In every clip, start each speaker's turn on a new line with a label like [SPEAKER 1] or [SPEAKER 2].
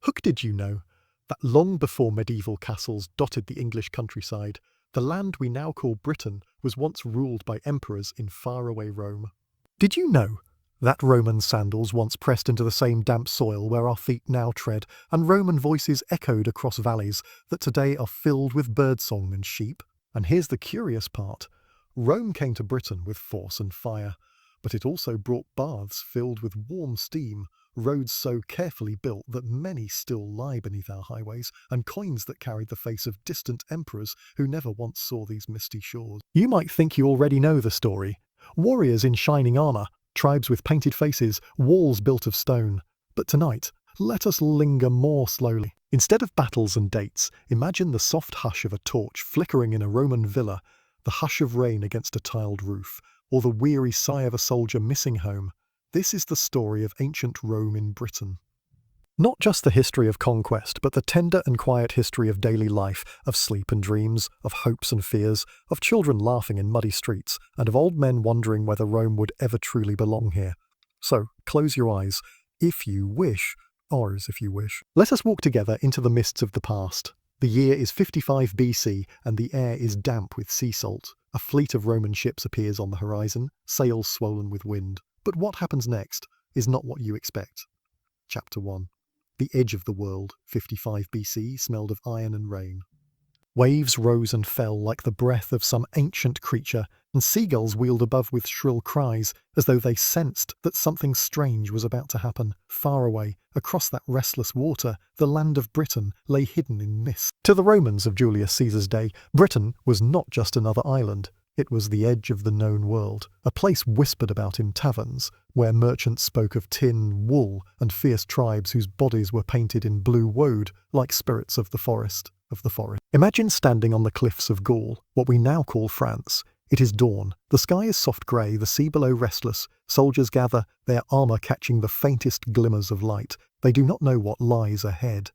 [SPEAKER 1] Hook, did you know that long before medieval castles dotted the English countryside, the land we now call Britain was once ruled by emperors in faraway Rome? Did you know that Roman sandals once pressed into the same damp soil where our feet now tread, and Roman voices echoed across valleys that today are filled with birdsong and sheep? And here's the curious part. Rome came to Britain with force and fire, but it also brought baths filled with warm steam, roads so carefully built that many still lie beneath our highways, and coins that carried the face of distant emperors who never once saw these misty shores. You might think you already know the story. Warriors in shining armour, tribes with painted faces, walls built of stone. But tonight, let us linger more slowly. Instead of battles and dates, imagine the soft hush of a torch flickering in a Roman villa, the hush of rain against a tiled roof, or the weary sigh of a soldier missing home. This is the story of ancient Rome in Britain. Not just the history of conquest, but the tender and quiet history of daily life, of sleep and dreams, of hopes and fears, of children laughing in muddy streets, and of old men wondering whether Rome would ever truly belong here. So, close your eyes, if you wish, or as if you wish. Let us walk together into the mists of the past. The year is 55 BC, and the air is damp with sea salt. A fleet of Roman ships appears on the horizon, sails swollen with wind. But what happens next is not what you expect. Chapter 1. The edge of the world, 55 BC, smelled of iron and rain. Waves rose and fell like the breath of some ancient creature, and seagulls wheeled above with shrill cries, as though they sensed that something strange was about to happen. Far away, across that restless water, the land of Britain lay hidden in mist. To the Romans of Julius Caesar's day, Britain was not just another island. It was the edge of the known world, a place whispered about in taverns, where merchants spoke of tin, wool, and fierce tribes whose bodies were painted in blue woad, like spirits of the forest. Imagine standing on the cliffs of Gaul, what we now call France. It is dawn. The sky is soft grey, the sea below restless. Soldiers gather, their armour catching the faintest glimmers of light. They do not know what lies ahead.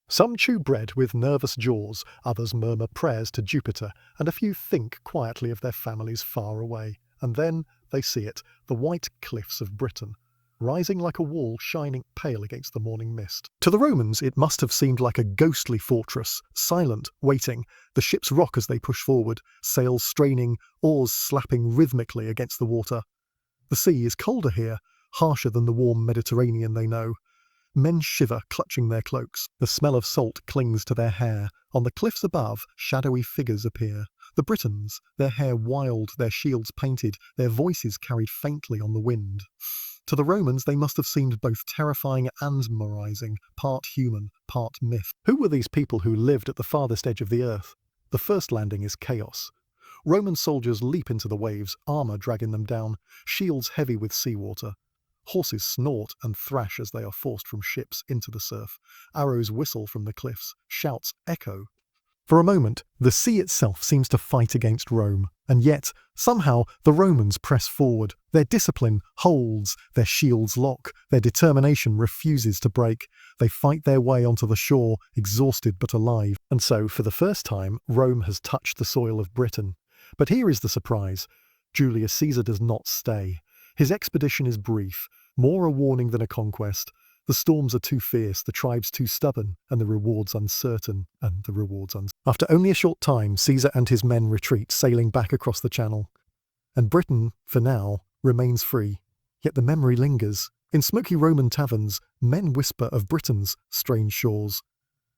[SPEAKER 1] Some chew bread with nervous jaws, others murmur prayers to Jupiter, and a few think quietly of their families far away. And then they see it, the white cliffs of Britain, rising like a wall shining pale against the morning mist. To the Romans it must have seemed like a ghostly fortress, silent, waiting. The ships rock as they push forward, sails straining, oars slapping rhythmically against the water. The sea is colder here, harsher than the warm Mediterranean they know. Men shiver, clutching their cloaks. The smell of salt clings to their hair. On the cliffs above, shadowy figures appear. The Britons, their hair wild, their shields painted, their voices carried faintly on the wind. To the Romans they must have seemed both terrifying and memorizing, part human, part myth. Who were these people who lived at the farthest edge of the earth? The first landing is chaos. Roman soldiers leap into the waves, armour dragging them down, shields heavy with seawater. Horses snort and thrash as they are forced from ships into the surf. Arrows whistle from the cliffs, shouts echo. For a moment, the sea itself seems to fight against Rome, and yet, somehow, the Romans press forward. Their discipline holds, their shields lock, their determination refuses to break. They fight their way onto the shore, exhausted but alive. And so, for the first time, Rome has touched the soil of Britain. But here is the surprise. Julius Caesar does not stay. His expedition is brief, more a warning than a conquest. The storms are too fierce, the tribes too stubborn, and the rewards uncertain, After only a short time, Caesar and his men retreat, sailing back across the Channel. And Britain, for now, remains free. Yet the memory lingers. In smoky Roman taverns, men whisper of Britain's strange shores.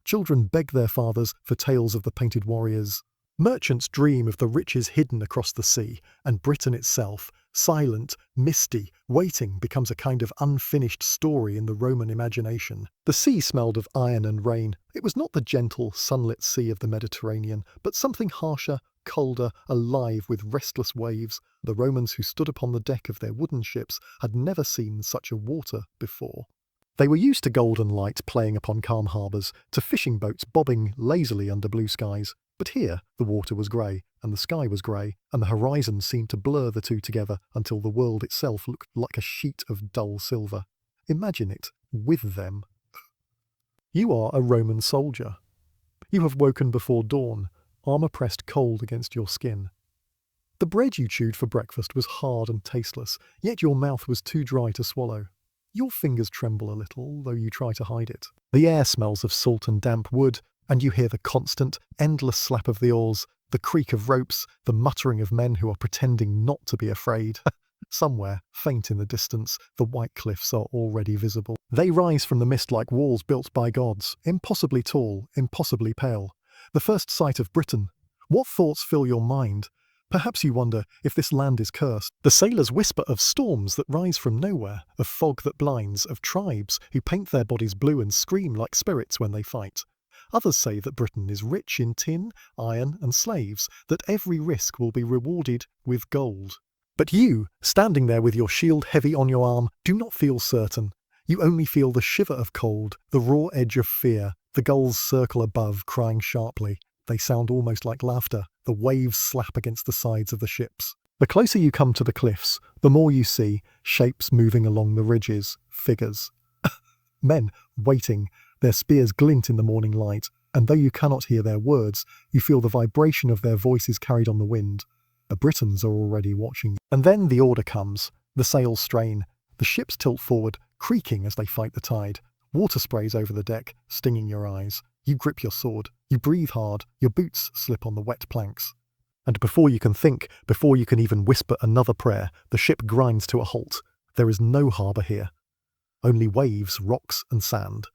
[SPEAKER 1] Children beg their fathers for tales of the painted warriors. Merchants dream of the riches hidden across the sea, and Britain itself, silent, misty, waiting, becomes a kind of unfinished story in the Roman imagination. The sea smelled of iron and rain. It was not the gentle, sunlit sea of the Mediterranean, but something harsher, colder, alive with restless waves. The Romans who stood upon the deck of their wooden ships had never seen such a water before. They were used to golden light playing upon calm harbours, to fishing boats bobbing lazily under blue skies. But here the water was grey, and the sky was grey, and the horizon seemed to blur the two together until the world itself looked like a sheet of dull silver. Imagine it with them. You are a Roman soldier. You have woken before dawn, armour pressed cold against your skin. The bread you chewed for breakfast was hard and tasteless, yet your mouth was too dry to swallow. Your fingers tremble a little, though you try to hide it. The air smells of salt and damp wood, and you hear the constant, endless slap of the oars, the creak of ropes, the muttering of men who are pretending not to be afraid. Somewhere, faint in the distance, the white cliffs are already visible. They rise from the mist like walls built by gods, impossibly tall, impossibly pale. The first sight of Britain. What thoughts fill your mind? Perhaps you wonder if this land is cursed. The sailors whisper of storms that rise from nowhere, of fog that blinds, of tribes who paint their bodies blue and scream like spirits when they fight. Others say that Britain is rich in tin, iron, and slaves, that every risk will be rewarded with gold. But you, standing there with your shield heavy on your arm, do not feel certain. You only feel the shiver of cold, the raw edge of fear. The gulls circle above, crying sharply. They sound almost like laughter. The waves slap against the sides of the ships. The closer you come to the cliffs, the more you see shapes moving along the ridges, figures. Men, waiting, their spears glint in the morning light, and though you cannot hear their words, you feel the vibration of their voices carried on the wind. The Britons are already watching you. And then the order comes. The sails strain. The ships tilt forward, creaking as they fight the tide. Water sprays over the deck, stinging your eyes. You grip your sword. You breathe hard. Your boots slip on the wet planks. And before you can think, before you can even whisper another prayer, the ship grinds to a halt. There is no harbour here. Only waves, rocks, and sand.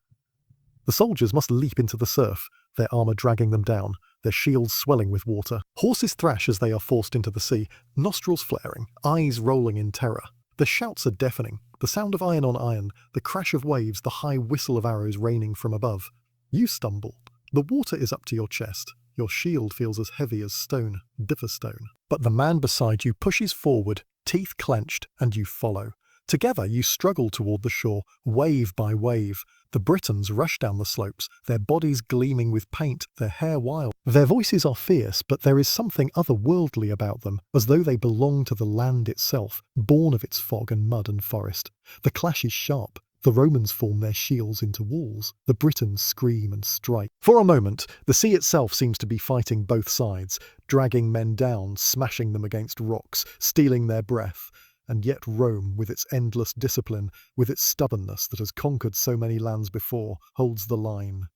[SPEAKER 1] The soldiers must leap into the surf, their armour dragging them down, their shields swelling with water. Horses thrash as they are forced into the sea, nostrils flaring, eyes rolling in terror. The shouts are deafening, the sound of iron on iron, the crash of waves, the high whistle of arrows raining from above. You stumble. The water is up to your chest. Your shield feels as heavy as stone, differ stone. But the man beside you pushes forward, teeth clenched, and you follow. Together you struggle toward the shore, wave by wave. The Britons rush down the slopes, their bodies gleaming with paint, their hair wild. Their voices are fierce, but there is something otherworldly about them, as though they belong to the land itself, born of its fog and mud and forest. The clash is sharp. The Romans form their shields into walls. The Britons scream and strike. For a moment, the sea itself seems to be fighting both sides, dragging men down, smashing them against rocks, stealing their breath. And yet Rome, with its endless discipline, with its stubbornness that has conquered so many lands before, holds the line.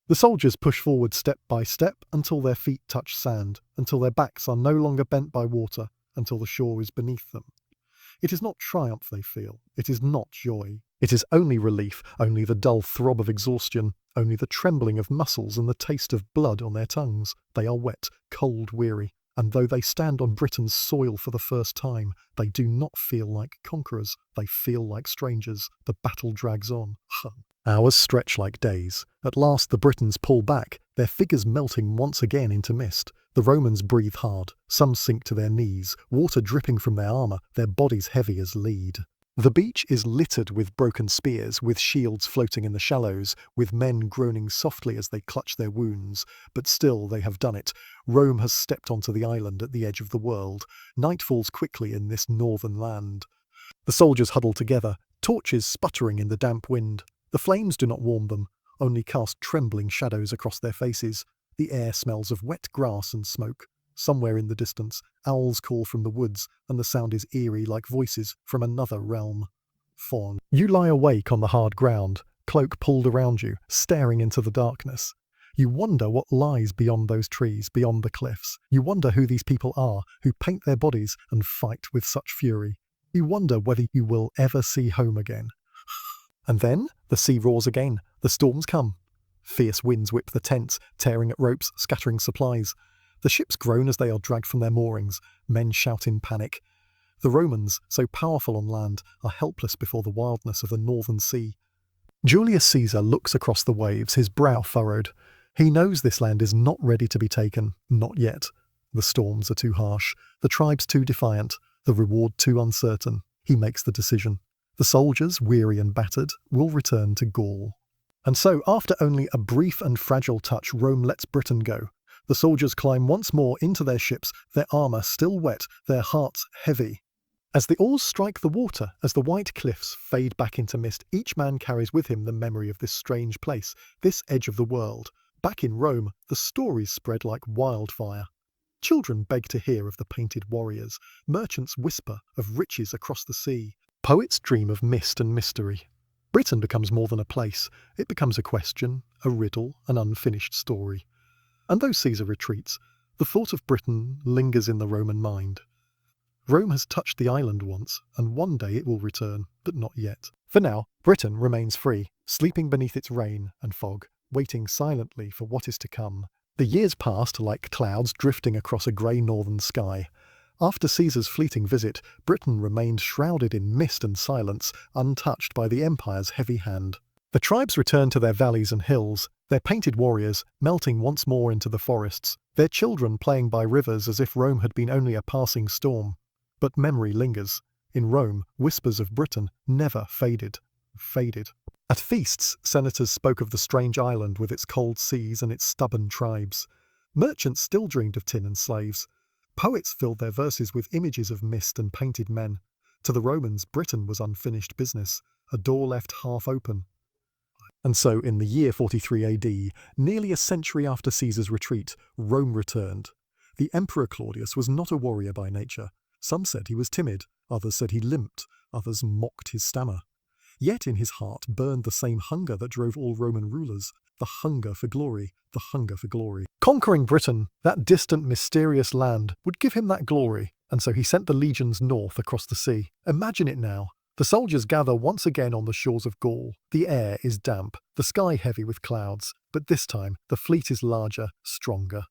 [SPEAKER 1] The soldiers push forward step by step until their feet touch sand, until their backs are no longer bent by water, until the shore is beneath them. It is not triumph they feel, it is not joy. It is only relief, only the dull throb of exhaustion, only the trembling of muscles and the taste of blood on their tongues. They are wet, cold, weary. And though they stand on Britain's soil for the first time, they do not feel like conquerors. They feel like strangers. The battle drags on. Hours stretch like days. At last the Britons pull back, their figures melting once again into mist. The Romans breathe hard. Some sink to their knees, water dripping from their armour, their bodies heavy as lead. The beach is littered with broken spears, with shields floating in the shallows, with men groaning softly as they clutch their wounds. But still they have done it. Rome has stepped onto the island at the edge of the world. Night falls quickly in this northern land. The soldiers huddle together, torches sputtering in the damp wind. The flames do not warm them, only cast trembling shadows across their faces. The air smells of wet grass and smoke. Somewhere in the distance, owls call from the woods, and the sound is eerie like voices from another realm. Fawn. You lie awake on the hard ground, cloak pulled around you, staring into the darkness. You wonder what lies beyond those trees, beyond the cliffs. You wonder who these people are, who paint their bodies and fight with such fury. You wonder whether you will ever see home again. And then the sea roars again. The storms come. Fierce winds whip the tents, tearing at ropes, scattering supplies. The ships groan as they are dragged from their moorings. Men shout in panic. The Romans, so powerful on land, are helpless before the wildness of the northern sea. Julius Caesar looks across the waves, his brow furrowed. He knows this land is not ready to be taken, not yet. The storms are too harsh, the tribes too defiant, the reward too uncertain. He makes the decision. The soldiers, weary and battered, will return to Gaul. And so, after only a brief and fragile touch, Rome lets Britain go. The soldiers climb once more into their ships, their armour still wet, their hearts heavy. As the oars strike the water, as the white cliffs fade back into mist, each man carries with him the memory of this strange place, this edge of the world. Back in Rome, the stories spread like wildfire. Children beg to hear of the painted warriors. Merchants whisper of riches across the sea. Poets dream of mist and mystery. Britain becomes more than a place. It becomes a question, a riddle, an unfinished story. And though Caesar retreats, the thought of Britain lingers in the Roman mind. Rome has touched the island once, and one day it will return, but not yet. For now, Britain remains free, sleeping beneath its rain and fog, waiting silently for what is to come. The years passed like clouds drifting across a grey northern sky. After Caesar's fleeting visit, Britain remained shrouded in mist and silence, untouched by the empire's heavy hand. The tribes returned to their valleys and hills, their painted warriors melting once more into the forests, their children playing by rivers as if Rome had been only a passing storm. But memory lingers. In Rome, whispers of Britain never faded. At feasts, senators spoke of the strange island with its cold seas and its stubborn tribes. Merchants still dreamed of tin and slaves. Poets filled their verses with images of mist and painted men. To the Romans, Britain was unfinished business, a door left half open. And so, in the year 43 AD, nearly a century after Caesar's retreat, Rome returned. The Emperor Claudius was not a warrior by nature. Some said he was timid, others said he limped, others mocked his stammer. Yet in his heart burned the same hunger that drove all Roman rulers, the hunger for glory, the hunger for glory. Conquering Britain, that distant, mysterious land, would give him that glory, and so he sent the legions north across the sea. Imagine it now. The soldiers gather once again on the shores of Gaul. The air is damp, the sky heavy with clouds, but this time the fleet is larger, stronger.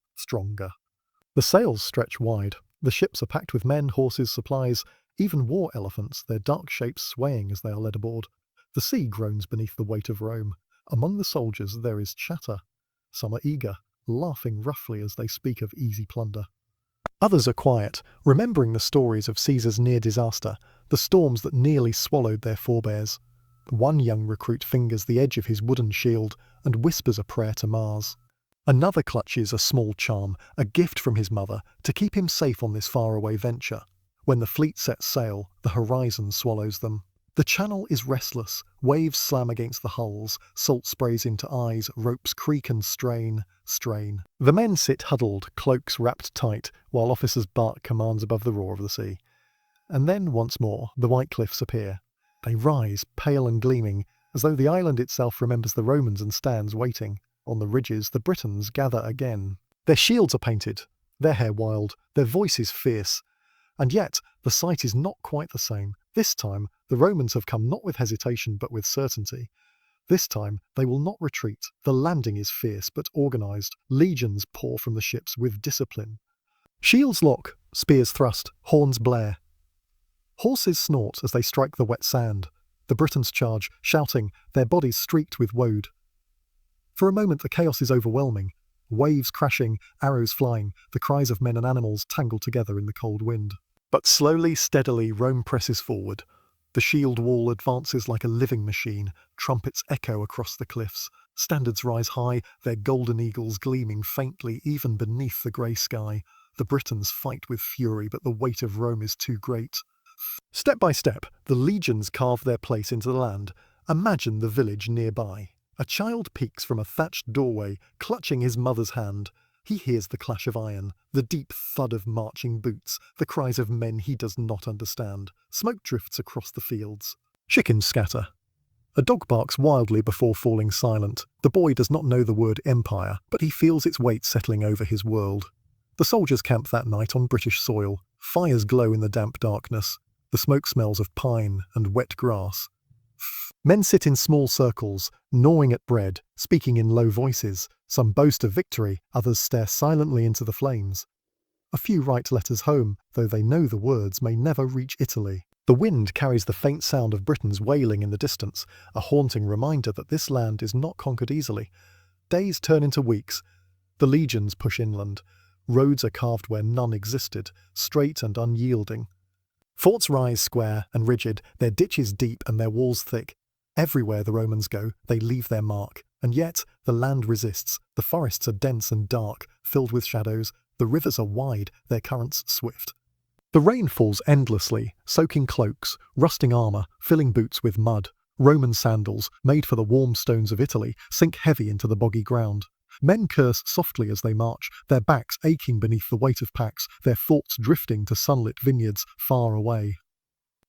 [SPEAKER 1] The sails stretch wide. The ships are packed with men, horses, supplies, even war elephants, their dark shapes swaying as they are led aboard. The sea groans beneath the weight of Rome. Among the soldiers there is chatter. Some are eager, laughing roughly as they speak of easy plunder. Others are quiet, remembering the stories of Caesar's near disaster, the storms that nearly swallowed their forebears. One young recruit fingers the edge of his wooden shield and whispers a prayer to Mars. Another clutches a small charm, a gift from his mother, to keep him safe on this faraway venture. When the fleet sets sail, the horizon swallows them. The channel is restless, waves slam against the hulls, salt sprays into eyes, ropes creak and strain. The men sit huddled, cloaks wrapped tight, while officers bark commands above the roar of the sea. And then, once more, the white cliffs appear. They rise, pale and gleaming, as though the island itself remembers the Romans and stands waiting. On the ridges, the Britons gather again. Their shields are painted, their hair wild, their voices fierce. And yet, the sight is not quite the same. This time, the Romans have come not with hesitation but with certainty. This time, they will not retreat. The landing is fierce but organised. Legions pour from the ships with discipline. Shields lock, spears thrust, horns blare. Horses snort as they strike the wet sand. The Britons charge, shouting, their bodies streaked with woad. For a moment the chaos is overwhelming. Waves crashing, arrows flying, the cries of men and animals tangled together in the cold wind. But slowly, steadily, Rome presses forward. The shield wall advances like a living machine, trumpets echo across the cliffs, standards rise high, their golden eagles gleaming faintly even beneath the grey sky. The Britons fight with fury, but the weight of Rome is too great. Step by step, the legions carve their place into the land. Imagine the village nearby. A child peeks from a thatched doorway, clutching his mother's hand. He hears the clash of iron, the deep thud of marching boots, the cries of men he does not understand. Smoke drifts across the fields. Chickens scatter. A dog barks wildly before falling silent. The boy does not know the word empire, but he feels its weight settling over his world. The soldiers camp that night on British soil. Fires glow in the damp darkness. The smoke smells of pine and wet grass. Men sit in small circles, gnawing at bread, speaking in low voices. Some boast of victory, others stare silently into the flames. A few write letters home, though they know the words may never reach Italy. The wind carries the faint sound of Britons wailing in the distance, a haunting reminder that this land is not conquered easily. Days turn into weeks. The legions push inland. Roads are carved where none existed, straight and unyielding. Forts rise square and rigid, their ditches deep and their walls thick. Everywhere the Romans go, they leave their mark. And yet, the land resists. The forests are dense and dark, filled with shadows. The rivers are wide, their currents swift. The rain falls endlessly, soaking cloaks, rusting armour, filling boots with mud. Roman sandals, made for the warm stones of Italy, sink heavy into the boggy ground. Men curse softly as they march, their backs aching beneath the weight of packs, their thoughts drifting to sunlit vineyards far away.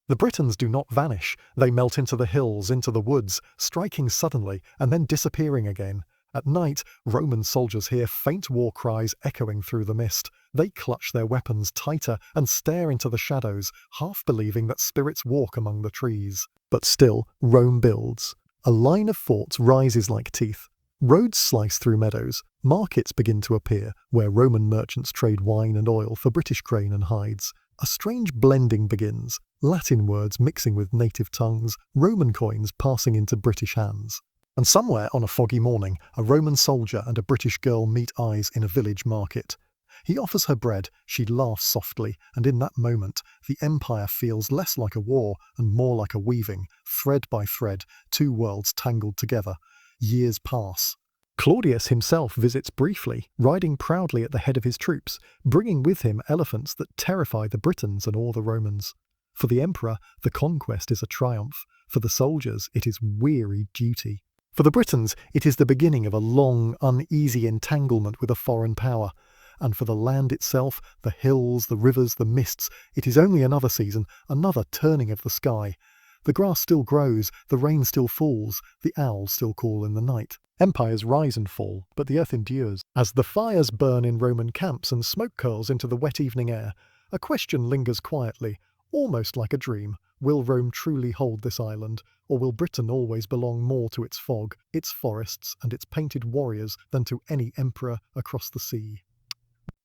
[SPEAKER 1] The Britons do not vanish. They melt into the hills, into the woods, striking suddenly and then disappearing again. At night, Roman soldiers hear faint war cries echoing through the mist. They clutch their weapons tighter and stare into the shadows, half believing that spirits walk among the trees. But still, Rome builds. A line of forts rises like teeth. Roads slice through meadows. Markets begin to appear, where Roman merchants trade wine and oil for British grain and hides. A strange blending begins, Latin words mixing with native tongues, Roman coins passing into British hands. And somewhere on a foggy morning, a Roman soldier and a British girl meet eyes in a village market. He offers her bread, she laughs softly, and in that moment, the empire feels less like a war and more like a weaving, thread by thread, two worlds tangled together. Years pass. Claudius himself visits briefly, riding proudly at the head of his troops, bringing with him elephants that terrify the Britons and awe the Romans. For the emperor, the conquest is a triumph. For the soldiers, it is weary duty. For the Britons, it is the beginning of a long, uneasy entanglement with a foreign power. And for the land itself, the hills, the rivers, the mists, it is only another season, another turning of the sky. The grass still grows, the rain still falls, the owls still call in the night. Empires rise and fall, but the earth endures. As the fires burn in Roman camps and smoke curls into the wet evening air, a question lingers quietly, almost like a dream. Will Rome truly hold this island, or will Britain always belong more to its fog, its forests, and its painted warriors than to any emperor across the sea?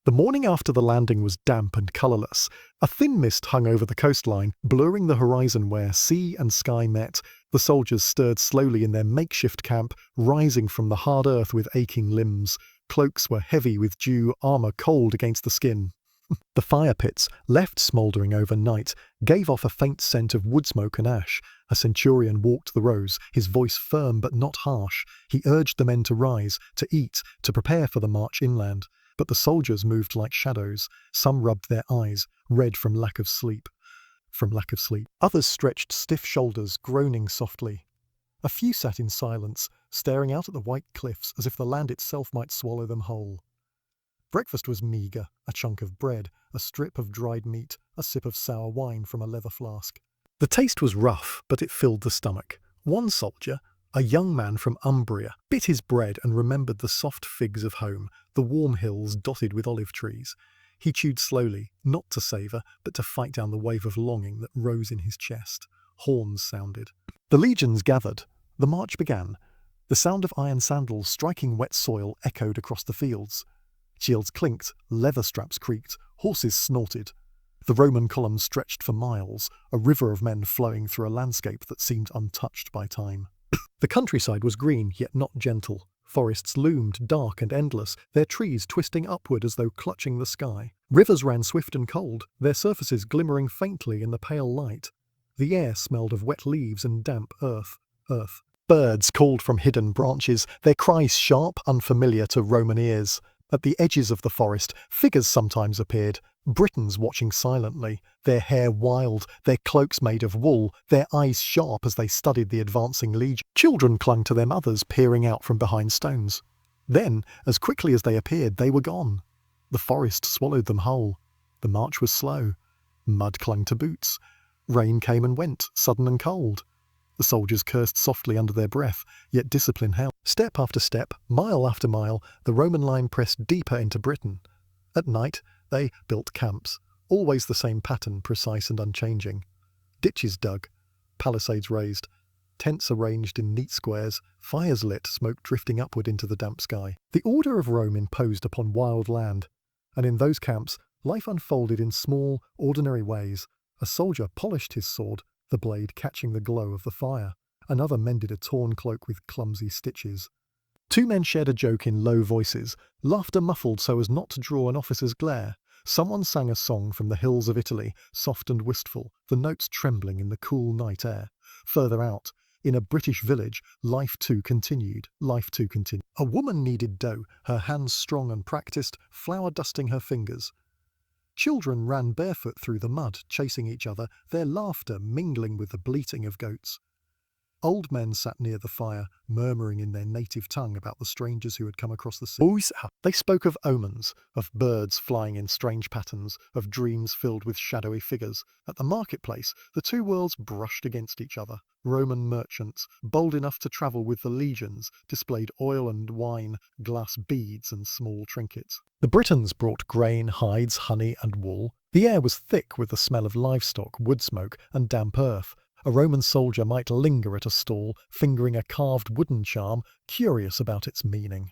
[SPEAKER 1] The morning after the landing was damp and colourless. A thin mist hung over the coastline, blurring the horizon where sea and sky met. The soldiers stirred slowly in their makeshift camp, rising from the hard earth with aching limbs. Cloaks were heavy with dew, armour cold against the skin. The fire pits, left smouldering overnight, gave off a faint scent of wood smoke and ash. A centurion walked the rows, his voice firm but not harsh. He urged the men to rise, to eat, to prepare for the march inland. But the soldiers moved like shadows. Some rubbed their eyes, red from lack of sleep. Others stretched stiff shoulders, groaning softly. A few sat in silence, staring out at the white cliffs as if the land itself might swallow them whole. Breakfast was meagre, a chunk of bread, a strip of dried meat, a sip of sour wine from a leather flask. The taste was rough, but it filled the stomach. One soldier, a young man from Umbria, bit his bread and remembered the soft figs of home, the warm hills dotted with olive trees. He chewed slowly, not to savour, but to fight down the wave of longing that rose in his chest. Horns sounded. The legions gathered. The march began. The sound of iron sandals striking wet soil echoed across the fields. Shields clinked, leather straps creaked, horses snorted. The Roman column stretched for miles, a river of men flowing through a landscape that seemed untouched by time. The countryside was green, yet not gentle. Forests loomed, dark and endless, their trees twisting upward as though clutching the sky. Rivers ran swift and cold, their surfaces glimmering faintly in the pale light. The air smelled of wet leaves and damp earth. Birds called from hidden branches, their cries sharp, unfamiliar to Roman ears. At the edges of the forest, figures sometimes appeared, Britons watching silently, their hair wild, their cloaks made of wool, their eyes sharp as they studied the advancing legion. Children clung to their mothers, peering out from behind stones. Then, as quickly as they appeared, they were gone. The forest swallowed them whole. The march was slow. Mud clung to boots. Rain came and went, sudden and cold. The soldiers cursed softly under their breath, yet discipline held. Step after step, mile after mile, the Roman line pressed deeper into Britain. At night, they built camps, always the same pattern, precise and unchanging. Ditches dug, palisades raised, tents arranged in neat squares, fires lit, smoke drifting upward into the damp sky. The order of Rome imposed upon wild land, and in those camps, life unfolded in small, ordinary ways. A soldier polished his sword, the blade catching the glow of the fire. Another mended a torn cloak with clumsy stitches. Two men shared a joke in low voices, laughter muffled so as not to draw an officer's glare. Someone sang a song from the hills of Italy, soft and wistful, the notes trembling in the cool night air. Further out, in a British village, life too continued. A woman kneaded dough, her hands strong and practised, flour dusting her fingers. Children ran barefoot through the mud, chasing each other, their laughter mingling with the bleating of goats. Old men sat near the fire, murmuring in their native tongue about the strangers who had come across the sea. They spoke of omens, of birds flying in strange patterns, of dreams filled with shadowy figures. At the marketplace, the two worlds brushed against each other. Roman merchants, bold enough to travel with the legions, displayed oil and wine, glass beads and small trinkets. The Britons brought grain, hides, honey and wool. The air was thick with the smell of livestock, wood smoke and damp earth. A Roman soldier might linger at a stall, fingering a carved wooden charm, curious about its meaning.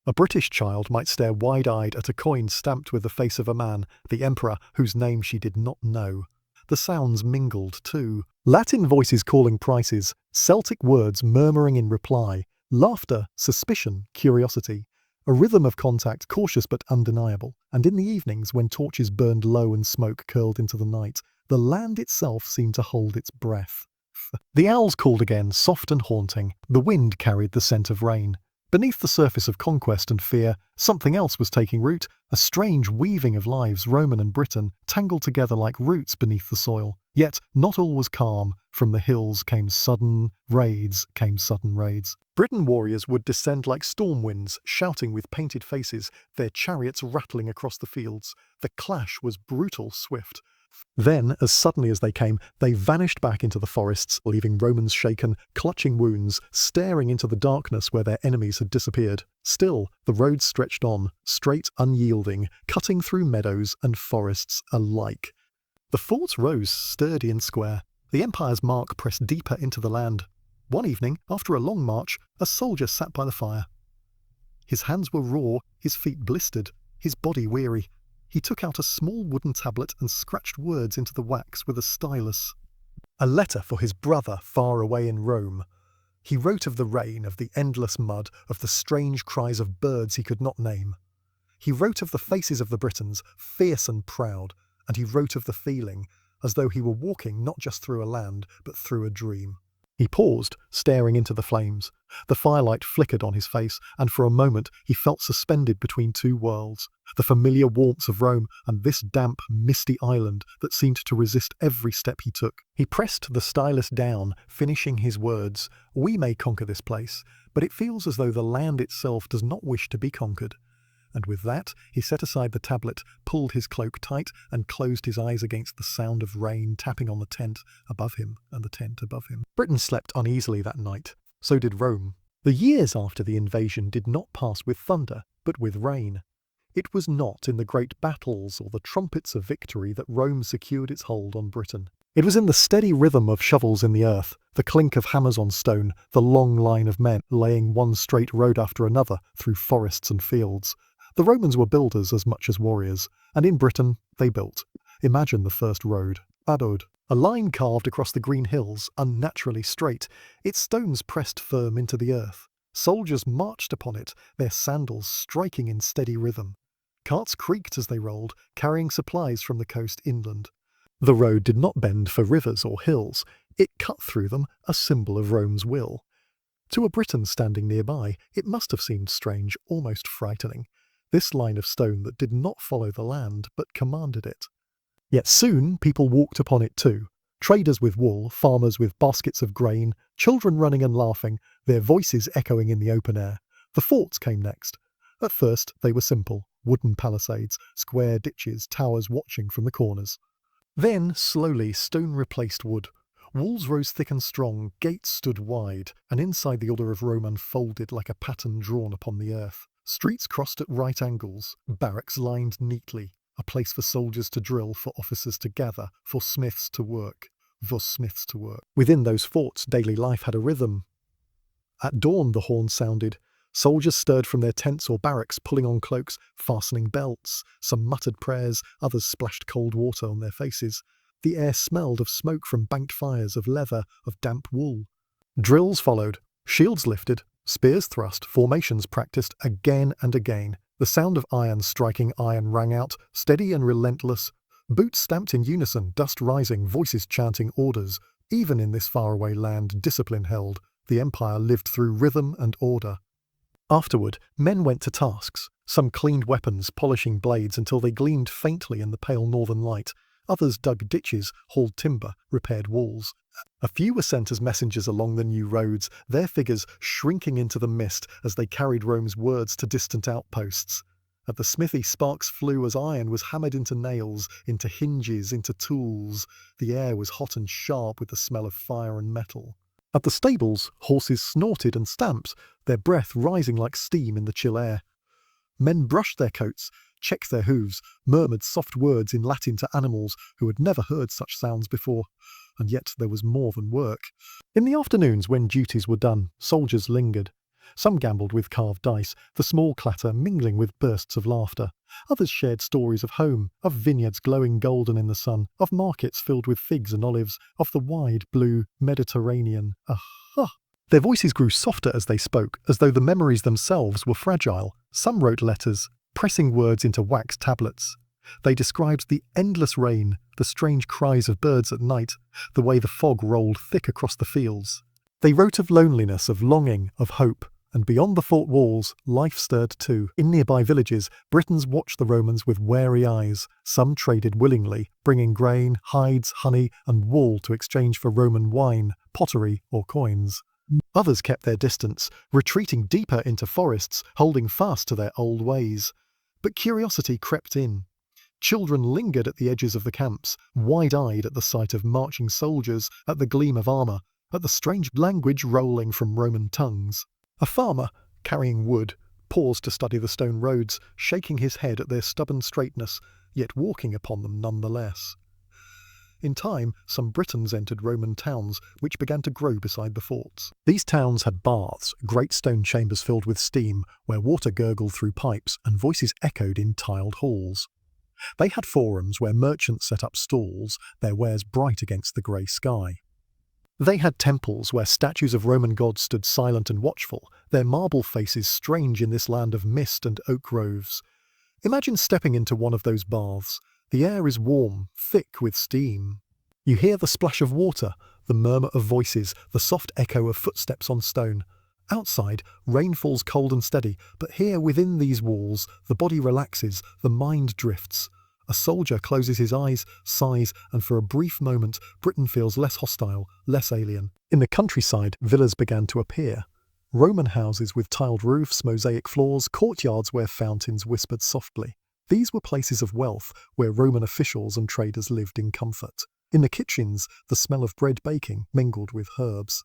[SPEAKER 1] A British child might stare wide-eyed at a coin stamped with the face of a man, the emperor, whose name she did not know. The sounds mingled too. Latin voices calling prices, Celtic words murmuring in reply, laughter, suspicion, curiosity. A rhythm of contact, cautious but undeniable. And in the evenings, when torches burned low and smoke curled into the night, the land itself seemed to hold its breath. The owls called again, soft and haunting. The wind carried the scent of rain. Beneath the surface of conquest and fear, something else was taking root, a strange weaving of lives, Roman and Briton, tangled together like roots beneath the soil. Yet not all was calm. From the hills came sudden raids. Briton warriors would descend like storm winds, shouting with painted faces, their chariots rattling across the fields. The clash was brutal, swift. Then, as suddenly as they came, they vanished back into the forests, leaving Romans shaken, clutching wounds, staring into the darkness where their enemies had disappeared. Still, the road stretched on, straight, unyielding, cutting through meadows and forests alike. The forts rose sturdy and square. The empire's mark pressed deeper into the land. One evening, after a long march, a soldier sat by the fire. His hands were raw, his feet blistered, his body weary. He took out a small wooden tablet and scratched words into the wax with a stylus. A letter for his brother far away in Rome. He wrote of the rain, of the endless mud, of the strange cries of birds he could not name. He wrote of the faces of the Britons, fierce and proud, and he wrote of the feeling, as though he were walking not just through a land, but through a dream. He paused, staring into the flames. The firelight flickered on his face, and for a moment he felt suspended between two worlds, the familiar warmth of Rome and this damp, misty island that seemed to resist every step he took. He pressed the stylus down, finishing his words. We may conquer this place, but it feels as though the land itself does not wish to be conquered. And with that, he set aside the tablet, pulled his cloak tight, and closed his eyes against the sound of rain tapping on the tent above him and the tent above him. Britain slept uneasily that night. So did Rome. The years after the invasion did not pass with thunder, but with rain. It was not in the great battles or the trumpets of victory that Rome secured its hold on Britain. It was in the steady rhythm of shovels in the earth, the clink of hammers on stone, the long line of men laying one straight road after another through forests and fields. The Romans were builders as much as warriors, and in Britain they built. Imagine the first road, Badod, a line carved across the green hills, unnaturally straight, its stones pressed firm into the earth. Soldiers marched upon it, their sandals striking in steady rhythm. Carts creaked as they rolled, carrying supplies from the coast inland. The road did not bend for rivers or hills, it cut through them, a symbol of Rome's will. To a Briton standing nearby, it must have seemed strange, almost frightening. This line of stone that did not follow the land, but commanded it. Yet soon people walked upon it too. Traders with wool, farmers with baskets of grain, children running and laughing, their voices echoing in the open air. The forts came next. At first they were simple, wooden palisades, square ditches, towers watching from the corners. Then, slowly, stone replaced wood. Walls rose thick and strong, gates stood wide, and inside the order of Rome unfolded like a pattern drawn upon the earth. Streets crossed at right angles, barracks lined neatly, a place for soldiers to drill, for officers to gather, for smiths to work. Within those forts, daily life had a rhythm. At dawn the horn sounded. Soldiers stirred from their tents or barracks, pulling on cloaks, fastening belts. Some muttered prayers, others splashed cold water on their faces. The air smelled of smoke from banked fires, of leather, of damp wool. Drills followed, shields lifted, spears thrust, formations practiced again and again. The sound of iron striking iron rang out, steady and relentless. Boots stamped in unison, dust rising, voices chanting orders. Even in this faraway land, discipline held. The empire lived through rhythm and order. Afterward, men went to tasks. Some cleaned weapons, polishing blades until they gleamed faintly in the pale northern light. Others dug ditches, hauled timber, repaired walls. A few were sent as messengers along the new roads, their figures shrinking into the mist as they carried Rome's words to distant outposts. At the smithy, sparks flew as iron was hammered into nails, into hinges, into tools. The air was hot and sharp with the smell of fire and metal. At the stables, horses snorted and stamped, their breath rising like steam in the chill air. Men brushed their coats, checked their hooves, murmured soft words in Latin to animals who had never heard such sounds before. And yet there was more than work. In the afternoons, when duties were done, soldiers lingered. Some gambled with carved dice, the small clatter mingling with bursts of laughter. Others shared stories of home, of vineyards glowing golden in the sun, of markets filled with figs and olives, of the wide, blue Mediterranean. Aha! Their voices grew softer as they spoke, as though the memories themselves were fragile. Some wrote letters, pressing words into wax tablets. They described the endless rain, the strange cries of birds at night, the way the fog rolled thick across the fields. They wrote of loneliness, of longing, of hope, and beyond the fort walls, life stirred too. In nearby villages, Britons watched the Romans with wary eyes. Some traded willingly, bringing grain, hides, honey, and wool to exchange for Roman wine, pottery, or coins. Others kept their distance, retreating deeper into forests, holding fast to their old ways. But curiosity crept in. Children lingered at the edges of the camps, wide-eyed at the sight of marching soldiers, at the gleam of armour, at the strange language rolling from Roman tongues. A farmer, carrying wood, paused to study the stone roads, shaking his head at their stubborn straightness, yet walking upon them nonetheless. In time, some Britons entered Roman towns, which began to grow beside the forts. These towns had baths, great stone chambers filled with steam, where water gurgled through pipes and voices echoed in tiled halls. They had forums where merchants set up stalls, their wares bright against the grey sky. They had temples where statues of Roman gods stood silent and watchful, their marble faces strange in this land of mist and oak groves. Imagine stepping into one of those baths. The air is warm, thick with steam. You hear the splash of water, the murmur of voices, the soft echo of footsteps on stone. Outside, rain falls cold and steady, but here within these walls, the body relaxes, the mind drifts. A soldier closes his eyes, sighs, and for a brief moment, Britain feels less hostile, less alien. In the countryside, villas began to appear. Roman houses with tiled roofs, mosaic floors, courtyards where fountains whispered softly. These were places of wealth, where Roman officials and traders lived in comfort. In the kitchens, the smell of bread baking mingled with herbs.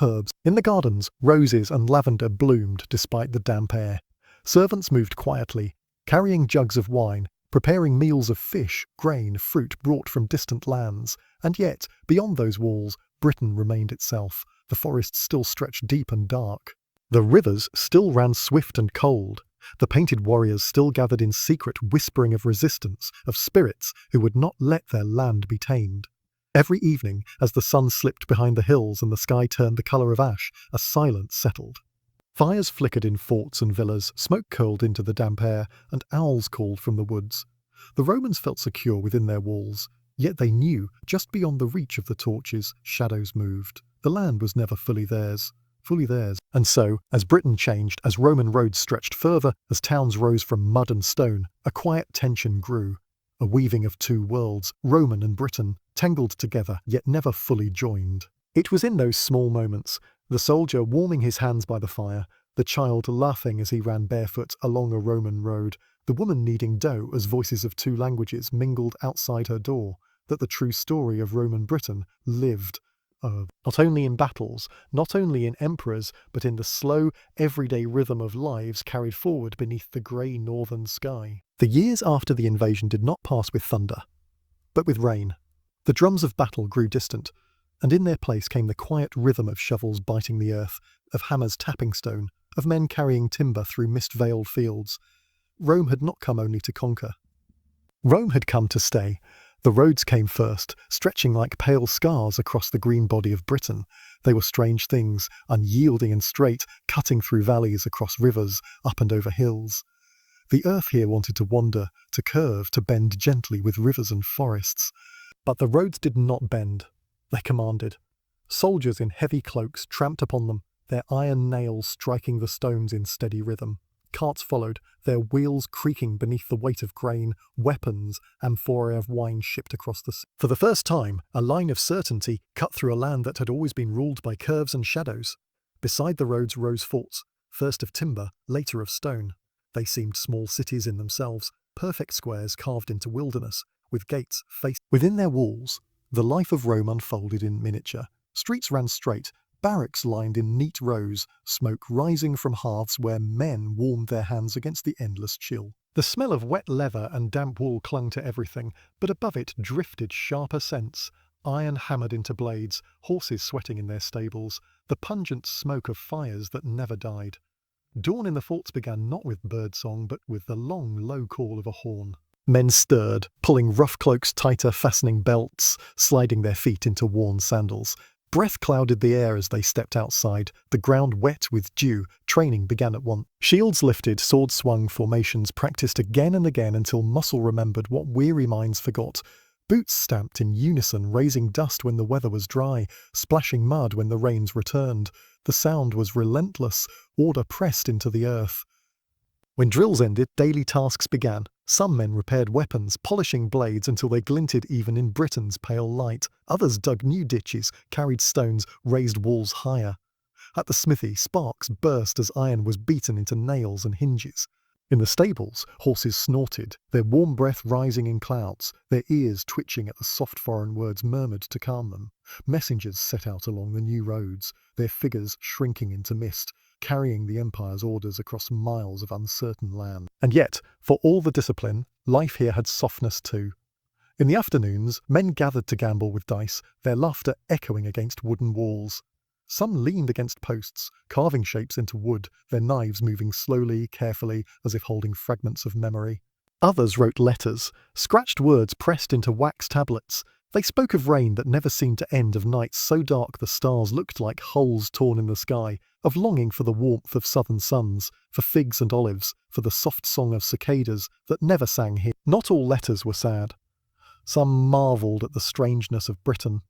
[SPEAKER 1] In the gardens, roses and lavender bloomed despite the damp air. Servants moved quietly, carrying jugs of wine, preparing meals of fish, grain, fruit brought from distant lands. And yet, beyond those walls, Britain remained itself. The forests still stretched deep and dark. The rivers still ran swift and cold. The painted warriors still gathered in secret, whispering of resistance, of spirits who would not let their land be tamed. Every evening, as the sun slipped behind the hills and the sky turned the colour of ash, a silence settled. Fires flickered in forts and villas, smoke curled into the damp air, and owls called from the woods. The Romans felt secure within their walls, yet they knew, just beyond the reach of the torches, shadows moved. The land was never fully theirs. And so, as Britain changed, as Roman roads stretched further, as towns rose from mud and stone, a quiet tension grew. A weaving of two worlds, Roman and Britain, tangled together, yet never fully joined. It was in those small moments, the soldier warming his hands by the fire, the child laughing as he ran barefoot along a Roman road, the woman kneading dough as voices of two languages mingled outside her door, that the true story of Roman Britain lived. Not only in battles, not only in emperors, but in the slow, everyday rhythm of lives carried forward beneath the grey northern sky. The years after the invasion did not pass with thunder, but with rain. The drums of battle grew distant, and in their place came the quiet rhythm of shovels biting the earth, of hammers tapping stone, of men carrying timber through mist-veiled fields. Rome had not come only to conquer. Rome had come to stay. The roads came first, stretching like pale scars across the green body of Britain. They were strange things, unyielding and straight, cutting through valleys, across rivers, up and over hills. The earth here wanted to wander, to curve, to bend gently with rivers and forests. But the roads did not bend. They commanded. Soldiers in heavy cloaks tramped upon them, their iron nails striking the stones in steady rhythm. Carts followed, their wheels creaking beneath the weight of grain, weapons, amphorae of wine shipped across the sea. For the first time, a line of certainty cut through a land that had always been ruled by curves and shadows. Beside the roads rose forts, first of timber, later of stone. They seemed small cities in themselves, perfect squares carved into wilderness, with gates faced within their walls. The life of Rome unfolded in miniature. Streets ran straight, barracks lined in neat rows, smoke rising from hearths where men warmed their hands against the endless chill. The smell of wet leather and damp wool clung to everything, but above it drifted sharper scents, iron hammered into blades, horses sweating in their stables, the pungent smoke of fires that never died. Dawn in the forts began not with birdsong, but with the long, low call of a horn. Men stirred, pulling rough cloaks tighter, fastening belts, sliding their feet into worn sandals. Breath clouded the air as they stepped outside, the ground wet with dew. Training began at once. Shields lifted, swords swung, formations practiced again and again until muscle remembered what weary minds forgot. Boots stamped in unison, raising dust when the weather was dry, splashing mud when the rains returned. The sound was relentless, order pressed into the earth. When drills ended, daily tasks began. Some men repaired weapons, polishing blades until they glinted even in Britain's pale light. Others dug new ditches, carried stones, raised walls higher. At the smithy, sparks burst as iron was beaten into nails and hinges. In the stables, horses snorted, their warm breath rising in clouds, their ears twitching at the soft foreign words murmured to calm them. Messengers set out along the new roads, their figures shrinking into mist, carrying the empire's orders across miles of uncertain land. And yet, for all the discipline, life here had softness too. In the afternoons, men gathered to gamble with dice, their laughter echoing against wooden walls. Some leaned against posts, carving shapes into wood, their knives moving slowly, carefully, as if holding fragments of memory. Others wrote letters, scratched words pressed into wax tablets. They spoke of rain that never seemed to end, of nights so dark the stars looked like holes torn in the sky, of longing for the warmth of southern suns, for figs and olives, for the soft song of cicadas that never sang here. Not all letters were sad. Some marvelled at the strangeness of Britain,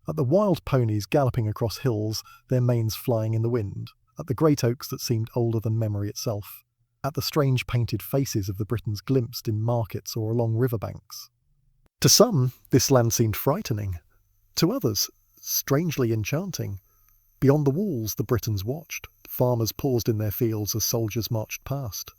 [SPEAKER 1] at the wild ponies galloping across hills, their manes flying in the wind, at the great oaks that seemed older than memory itself, at the strange painted faces of the Britons glimpsed in markets or along riverbanks. To some, this land seemed frightening. To others, strangely enchanting. Beyond the walls, the Britons watched. Farmers paused in their fields as soldiers marched past.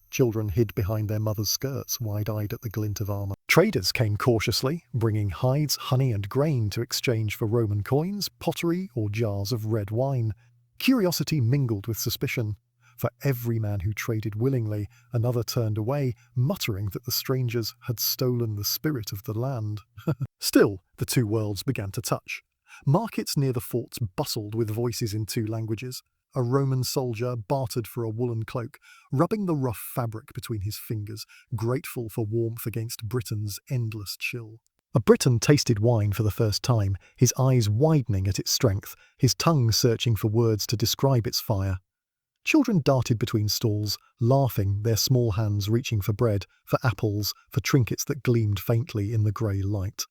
[SPEAKER 1] Children hid behind their mothers' skirts, wide-eyed at the glint of armour. Traders came cautiously, bringing hides, honey and grain to exchange for Roman coins, pottery or jars of red wine. Curiosity mingled with suspicion. For every man who traded willingly, another turned away, muttering that the strangers had stolen the spirit of the land. Still, the two worlds began to touch. Markets near the forts bustled with voices in two languages. A Roman soldier bartered for a woolen cloak, rubbing the rough fabric between his fingers, grateful for warmth against Britain's endless chill. A Briton tasted wine for the first time, his eyes widening at its strength, his tongue searching for words to describe its fire. Children darted between stalls, laughing, their small hands reaching for bread, for apples, for trinkets that gleamed faintly in the grey light.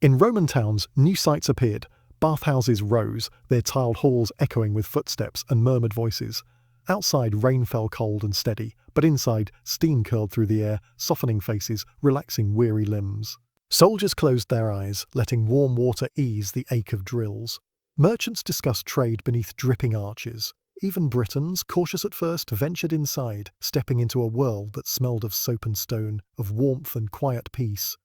[SPEAKER 1] In Roman towns, new sights appeared. Bathhouses rose, their tiled halls echoing with footsteps and murmured voices. Outside, rain fell cold and steady, but inside, steam curled through the air, softening faces, relaxing weary limbs. Soldiers closed their eyes, letting warm water ease the ache of drills. Merchants discussed trade beneath dripping arches. Even Britons, cautious at first, ventured inside, stepping into a world that smelled of soap and stone, of warmth and quiet peace.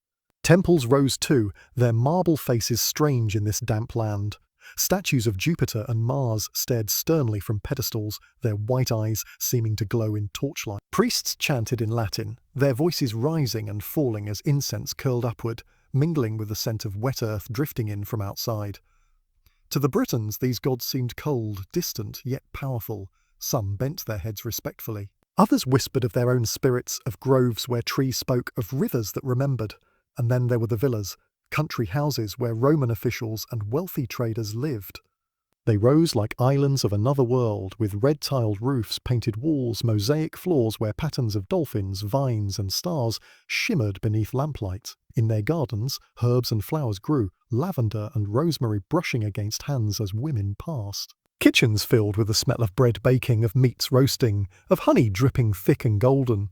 [SPEAKER 1] Temples rose too, their marble faces strange in this damp land. Statues of Jupiter and Mars stared sternly from pedestals, their white eyes seeming to glow in torchlight. Priests chanted in Latin, their voices rising and falling as incense curled upward, mingling with the scent of wet earth drifting in from outside. To the Britons, these gods seemed cold, distant, yet powerful. Some bent their heads respectfully. Others whispered of their own spirits, of groves where trees spoke, of rivers that remembered. And then there were the villas, country houses where Roman officials and wealthy traders lived. They rose like islands of another world, with red-tiled roofs, painted walls, mosaic floors where patterns of dolphins, vines and stars shimmered beneath lamplight. In their gardens, herbs and flowers grew, lavender and rosemary brushing against hands as women passed. Kitchens filled with the smell of bread baking, of meats roasting, of honey dripping thick and golden.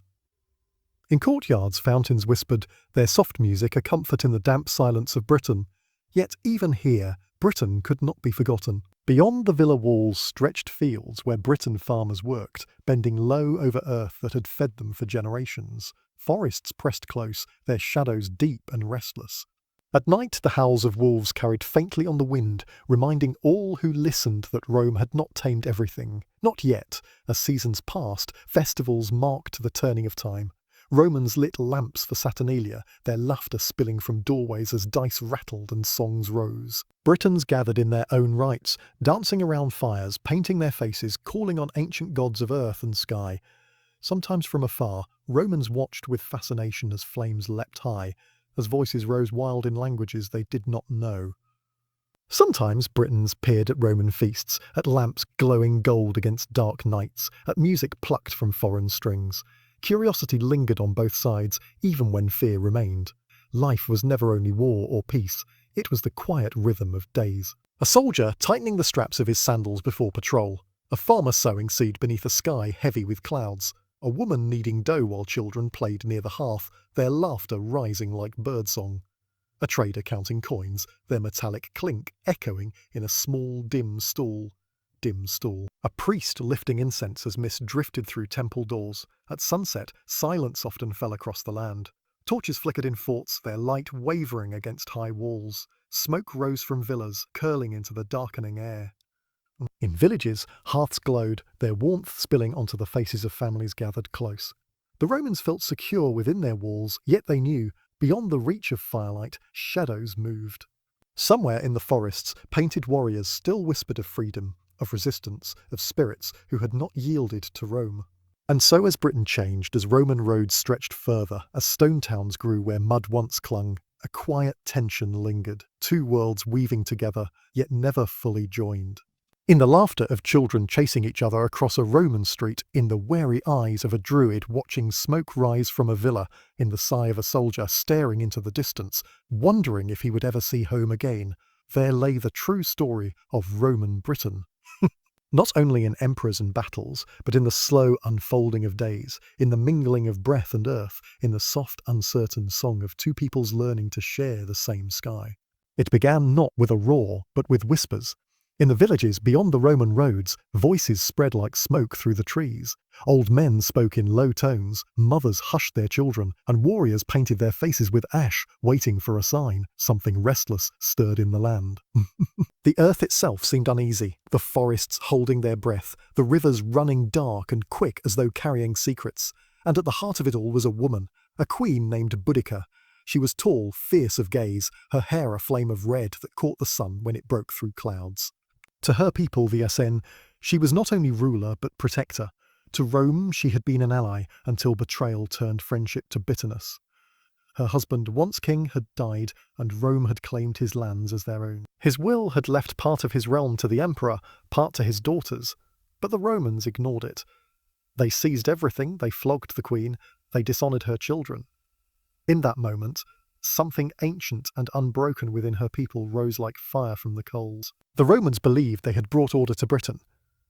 [SPEAKER 1] In courtyards, fountains whispered their soft music, a comfort in the damp silence of Britain. Yet even here, Britain could not be forgotten. Beyond the villa walls stretched fields where Britain farmers worked, bending low over earth that had fed them for generations. Forests pressed close, their shadows deep and restless. At night the howls of wolves carried faintly on the wind, reminding all who listened that Rome had not tamed everything. Not yet. As seasons passed, festivals marked the turning of time. Romans lit lamps for Saturnalia, their laughter spilling from doorways as dice rattled and songs rose. Britons gathered in their own rites, dancing around fires, painting their faces, calling on ancient gods of earth and sky. Sometimes from afar, Romans watched with fascination as flames leapt high, as voices rose wild in languages they did not know. Sometimes Britons peered at Roman feasts, at lamps glowing gold against dark nights, at music plucked from foreign strings. Curiosity lingered on both sides, even when fear remained. Life was never only war or peace, it was the quiet rhythm of days. A soldier tightening the straps of his sandals before patrol. A farmer sowing seed beneath a sky heavy with clouds. A woman kneading dough while children played near the hearth, their laughter rising like birdsong. A trader counting coins, their metallic clink echoing in a small dim stall. A priest lifting incense as mist drifted through temple doors. At sunset, silence often fell across the land. Torches flickered in forts, their light wavering against high walls. Smoke rose from villas, curling into the darkening air. In villages, hearths glowed, their warmth spilling onto the faces of families gathered close. The Romans felt secure within their walls, yet they knew, beyond the reach of firelight, shadows moved. Somewhere in the forests, painted warriors still whispered of freedom, of resistance, of spirits who had not yielded to Rome. And so as Britain changed, as Roman roads stretched further, as stone towns grew where mud once clung, a quiet tension lingered, two worlds weaving together, yet never fully joined. In the laughter of children chasing each other across a Roman street, in the wary eyes of a druid watching smoke rise from a villa, in the sigh of a soldier staring into the distance, wondering if he would ever see home again, there lay the true story of Roman Britain. Not only in emperors and battles, but in the slow unfolding of days, in the mingling of breath and earth, in the soft, uncertain song of two peoples learning to share the same sky. It began not with a roar, but with whispers. In the villages beyond the Roman roads, voices spread like smoke through the trees. Old men spoke in low tones, mothers hushed their children, and warriors painted their faces with ash, waiting for a sign. Something restless stirred in the land. The earth itself seemed uneasy, the forests holding their breath, the rivers running dark and quick as though carrying secrets. And at the heart of it all was a woman, a queen named Boudica. She was tall, fierce of gaze, her hair a flame of red that caught the sun when it broke through clouds. To her people, the Asen, she was not only ruler but protector. To Rome she had been an ally until betrayal turned friendship to bitterness. Her husband, once king, had died, and Rome had claimed his lands as their own. His will had left part of his realm to the emperor, part to his daughters, but the Romans ignored it. They seized everything, they flogged the queen, they dishonoured her children. In that moment, something ancient and unbroken within her people rose like fire from the coals. The Romans believed they had brought order to Britain,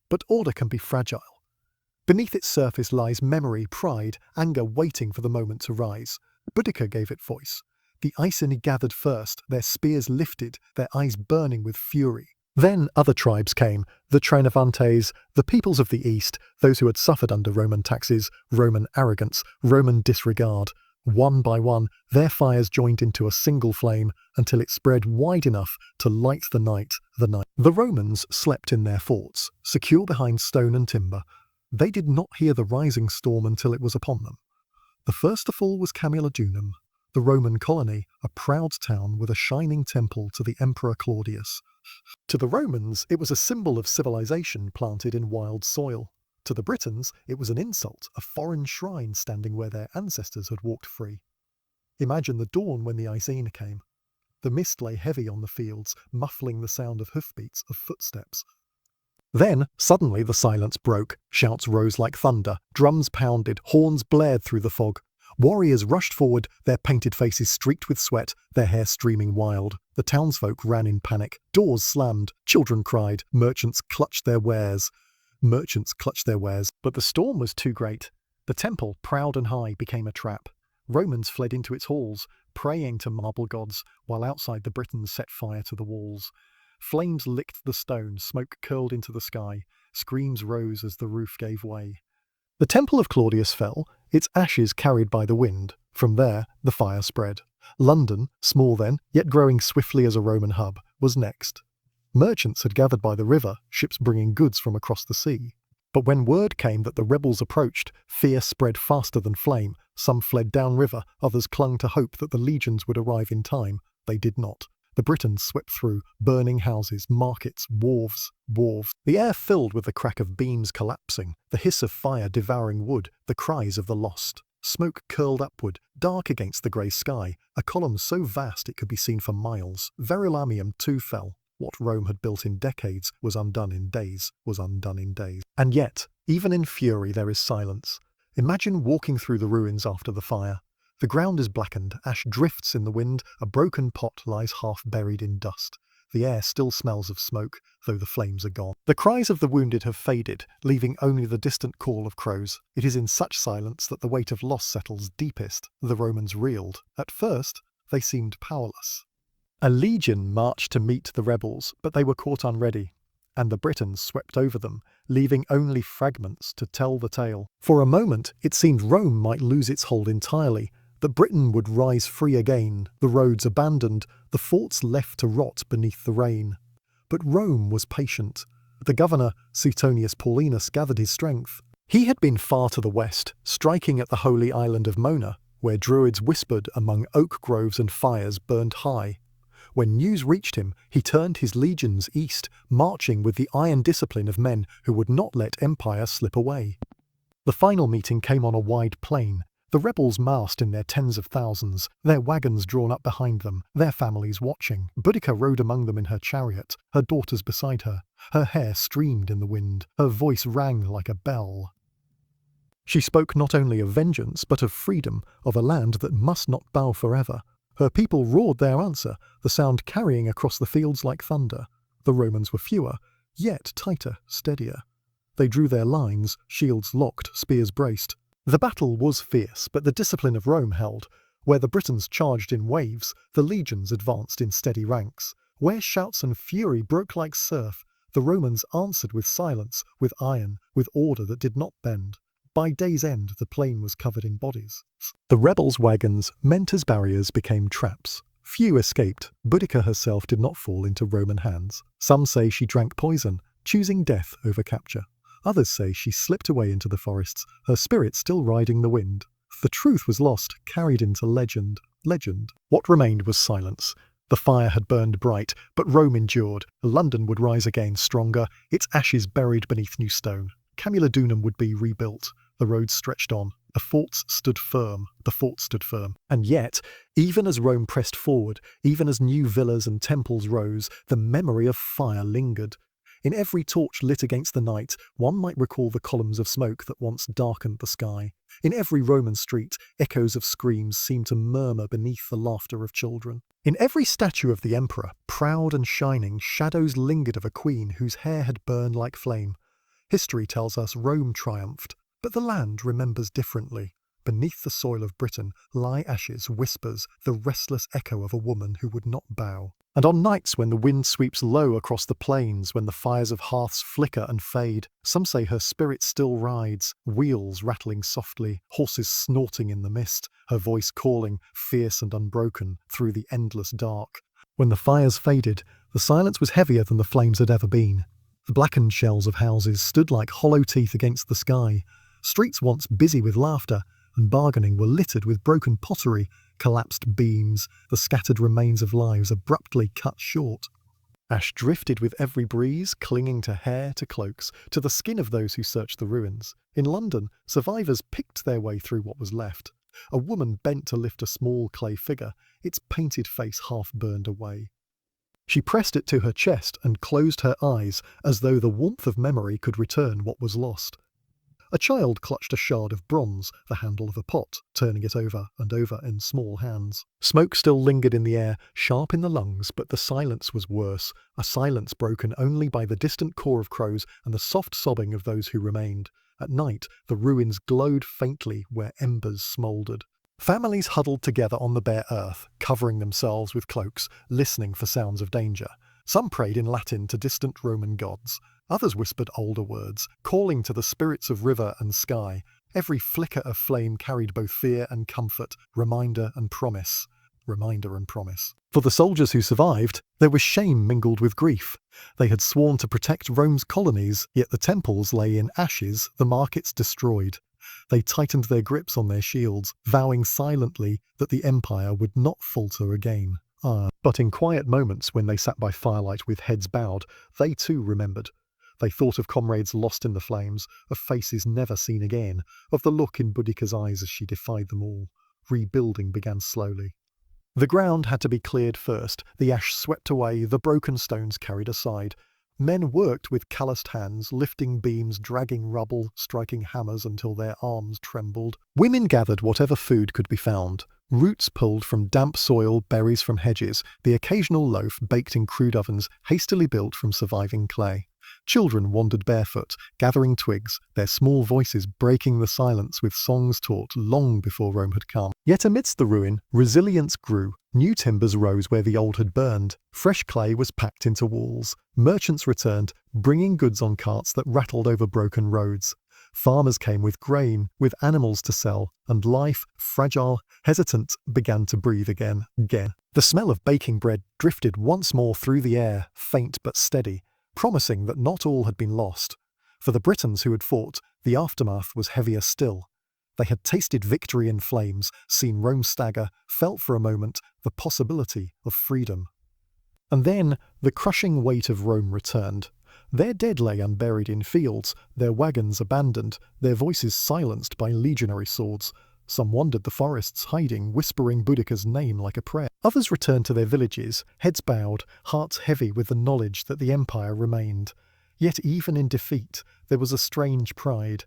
[SPEAKER 1] but order can be fragile. Beneath its surface lies memory, pride, anger waiting for the moment to rise. Boudica gave it voice. The Iceni gathered first, their spears lifted, their eyes burning with fury. Then other tribes came, the Trinovantes, the peoples of the East, those who had suffered under Roman taxes, Roman arrogance, Roman disregard. One by one, their fires joined into a single flame until it spread wide enough to light the night. The Romans slept in their forts, secure behind stone and timber. They did not hear the rising storm until it was upon them. The first to fall was Camulodunum, the Roman colony, a proud town with a shining temple to the Emperor Claudius. To the Romans, it was a symbol of civilization planted in wild soil. To the Britons, it was an insult, a foreign shrine standing where their ancestors had walked free. Imagine the dawn when the Iceni came. The mist lay heavy on the fields, muffling the sound of hoofbeats, of footsteps. Then, suddenly the silence broke. Shouts rose like thunder, drums pounded, horns blared through the fog. Warriors rushed forward, their painted faces streaked with sweat, their hair streaming wild. The townsfolk ran in panic. Doors slammed. Children cried. Merchants clutched their wares. But the storm was too great. The temple, proud and high, became a trap. Romans fled into its halls, praying to marble gods, while outside the Britons set fire to the walls. Flames licked the stone, smoke curled into the sky, screams rose as the roof gave way. The temple of Claudius fell, its ashes carried by the wind. From there, the fire spread. London, small then, yet growing swiftly as a Roman hub, was next. Merchants had gathered by the river, ships bringing goods from across the sea. But when word came that the rebels approached, fear spread faster than flame. Some fled downriver, others clung to hope that the legions would arrive in time. They did not. The Britons swept through, burning houses, markets, wharves. The air filled with the crack of beams collapsing, the hiss of fire devouring wood, the cries of the lost. Smoke curled upward, dark against the grey sky, a column so vast it could be seen for miles. Verulamium too fell. What Rome had built in decades was undone in days. And yet, even in fury there is silence. Imagine walking through the ruins after the fire. The ground is blackened, ash drifts in the wind, a broken pot lies half buried in dust. The air still smells of smoke, though the flames are gone. The cries of the wounded have faded, leaving only the distant call of crows. It is in such silence that the weight of loss settles deepest. The Romans reeled. At first, they seemed powerless. A legion marched to meet the rebels, but they were caught unready, and the Britons swept over them, leaving only fragments to tell the tale. For a moment, it seemed Rome might lose its hold entirely, that Britain would rise free again, the roads abandoned, the forts left to rot beneath the rain. But Rome was patient. The governor, Suetonius Paulinus, gathered his strength. He had been far to the west, striking at the holy island of Mona, where druids whispered among oak groves and fires burned high. When news reached him, he turned his legions east, marching with the iron discipline of men who would not let empire slip away. The final meeting came on a wide plain. The rebels massed in their tens of thousands, their wagons drawn up behind them, their families watching. Boudica rode among them in her chariot, her daughters beside her. Her hair streamed in the wind, her voice rang like a bell. She spoke not only of vengeance, but of freedom, of a land that must not bow forever. Her people roared their answer, the sound carrying across the fields like thunder. The Romans were fewer, yet tighter, steadier. They drew their lines, shields locked, spears braced. The battle was fierce, but the discipline of Rome held. Where the Britons charged in waves, the legions advanced in steady ranks. Where shouts and fury broke like surf, the Romans answered with silence, with iron, with order that did not bend. By day's end, the plain was covered in bodies. The rebels' wagons, meant as barriers, became traps. Few escaped. Boudica herself did not fall into Roman hands. Some say she drank poison, choosing death over capture. Others say she slipped away into the forests, her spirit still riding the wind. The truth was lost, carried into legend. What remained was silence. The fire had burned bright, but Rome endured. London would rise again stronger, its ashes buried beneath new stone. Camulodunum would be rebuilt. The roads stretched on. The forts stood firm. And yet, even as Rome pressed forward, even as new villas and temples rose, the memory of fire lingered. In every torch lit against the night, one might recall the columns of smoke that once darkened the sky. In every Roman street, echoes of screams seemed to murmur beneath the laughter of children. In every statue of the emperor, proud and shining, shadows lingered of a queen whose hair had burned like flame. History tells us Rome triumphed, but the land remembers differently. Beneath the soil of Britain lie ashes, whispers, the restless echo of a woman who would not bow. And on nights when the wind sweeps low across the plains, when the fires of hearths flicker and fade, some say her spirit still rides, wheels rattling softly, horses snorting in the mist, her voice calling, fierce and unbroken, through the endless dark. When the fires faded, the silence was heavier than the flames had ever been. The blackened shells of houses stood like hollow teeth against the sky. Streets once busy with laughter and bargaining were littered with broken pottery, collapsed beams, the scattered remains of lives abruptly cut short. Ash drifted with every breeze, clinging to hair, to cloaks, to the skin of those who searched the ruins. In London, survivors picked their way through what was left. A woman bent to lift a small clay figure, its painted face half burned away. She pressed it to her chest and closed her eyes, as though the warmth of memory could return what was lost. A child clutched a shard of bronze, the handle of a pot, turning it over and over in small hands. Smoke still lingered in the air, sharp in the lungs, but the silence was worse, a silence broken only by the distant caw of crows and the soft sobbing of those who remained. At night, the ruins glowed faintly where embers smouldered. Families huddled together on the bare earth, covering themselves with cloaks, listening for sounds of danger. Some prayed in Latin to distant Roman gods. Others whispered older words, calling to the spirits of river and sky. Every flicker of flame carried both fear and comfort, reminder and promise. Reminder and promise. For the soldiers who survived, there was shame mingled with grief. They had sworn to protect Rome's colonies, yet the temples lay in ashes, the markets destroyed. They tightened their grips on their shields, vowing silently that the empire would not falter again. But in quiet moments when they sat by firelight with heads bowed, they too remembered. They thought of comrades lost in the flames, of faces never seen again, of the look in Boudica's eyes as she defied them all. Rebuilding began slowly. The ground had to be cleared first, the ash swept away, the broken stones carried aside. Men worked with calloused hands, lifting beams, dragging rubble, striking hammers until their arms trembled. Women gathered whatever food could be found. Roots pulled from damp soil, berries from hedges, the occasional loaf baked in crude ovens, hastily built from surviving clay. Children wandered barefoot, gathering twigs, their small voices breaking the silence with songs taught long before Rome had come. Yet amidst the ruin, resilience grew. New timbers rose where the old had burned. Fresh clay was packed into walls. Merchants returned, bringing goods on carts that rattled over broken roads. Farmers came with grain, with animals to sell, and life, fragile, hesitant, began to breathe again. The smell of baking bread drifted once more through the air, faint but steady, promising that not all had been lost. For the Britons who had fought, the aftermath was heavier still. They had tasted victory in flames, seen Rome stagger, felt for a moment the possibility of freedom. And then the crushing weight of Rome returned. Their dead lay unburied in fields, their wagons abandoned, their voices silenced by legionary swords. Some wandered the forests, hiding, whispering Boudica's name like a prayer. Others returned to their villages, heads bowed, hearts heavy with the knowledge that the empire remained. Yet even in defeat, there was a strange pride.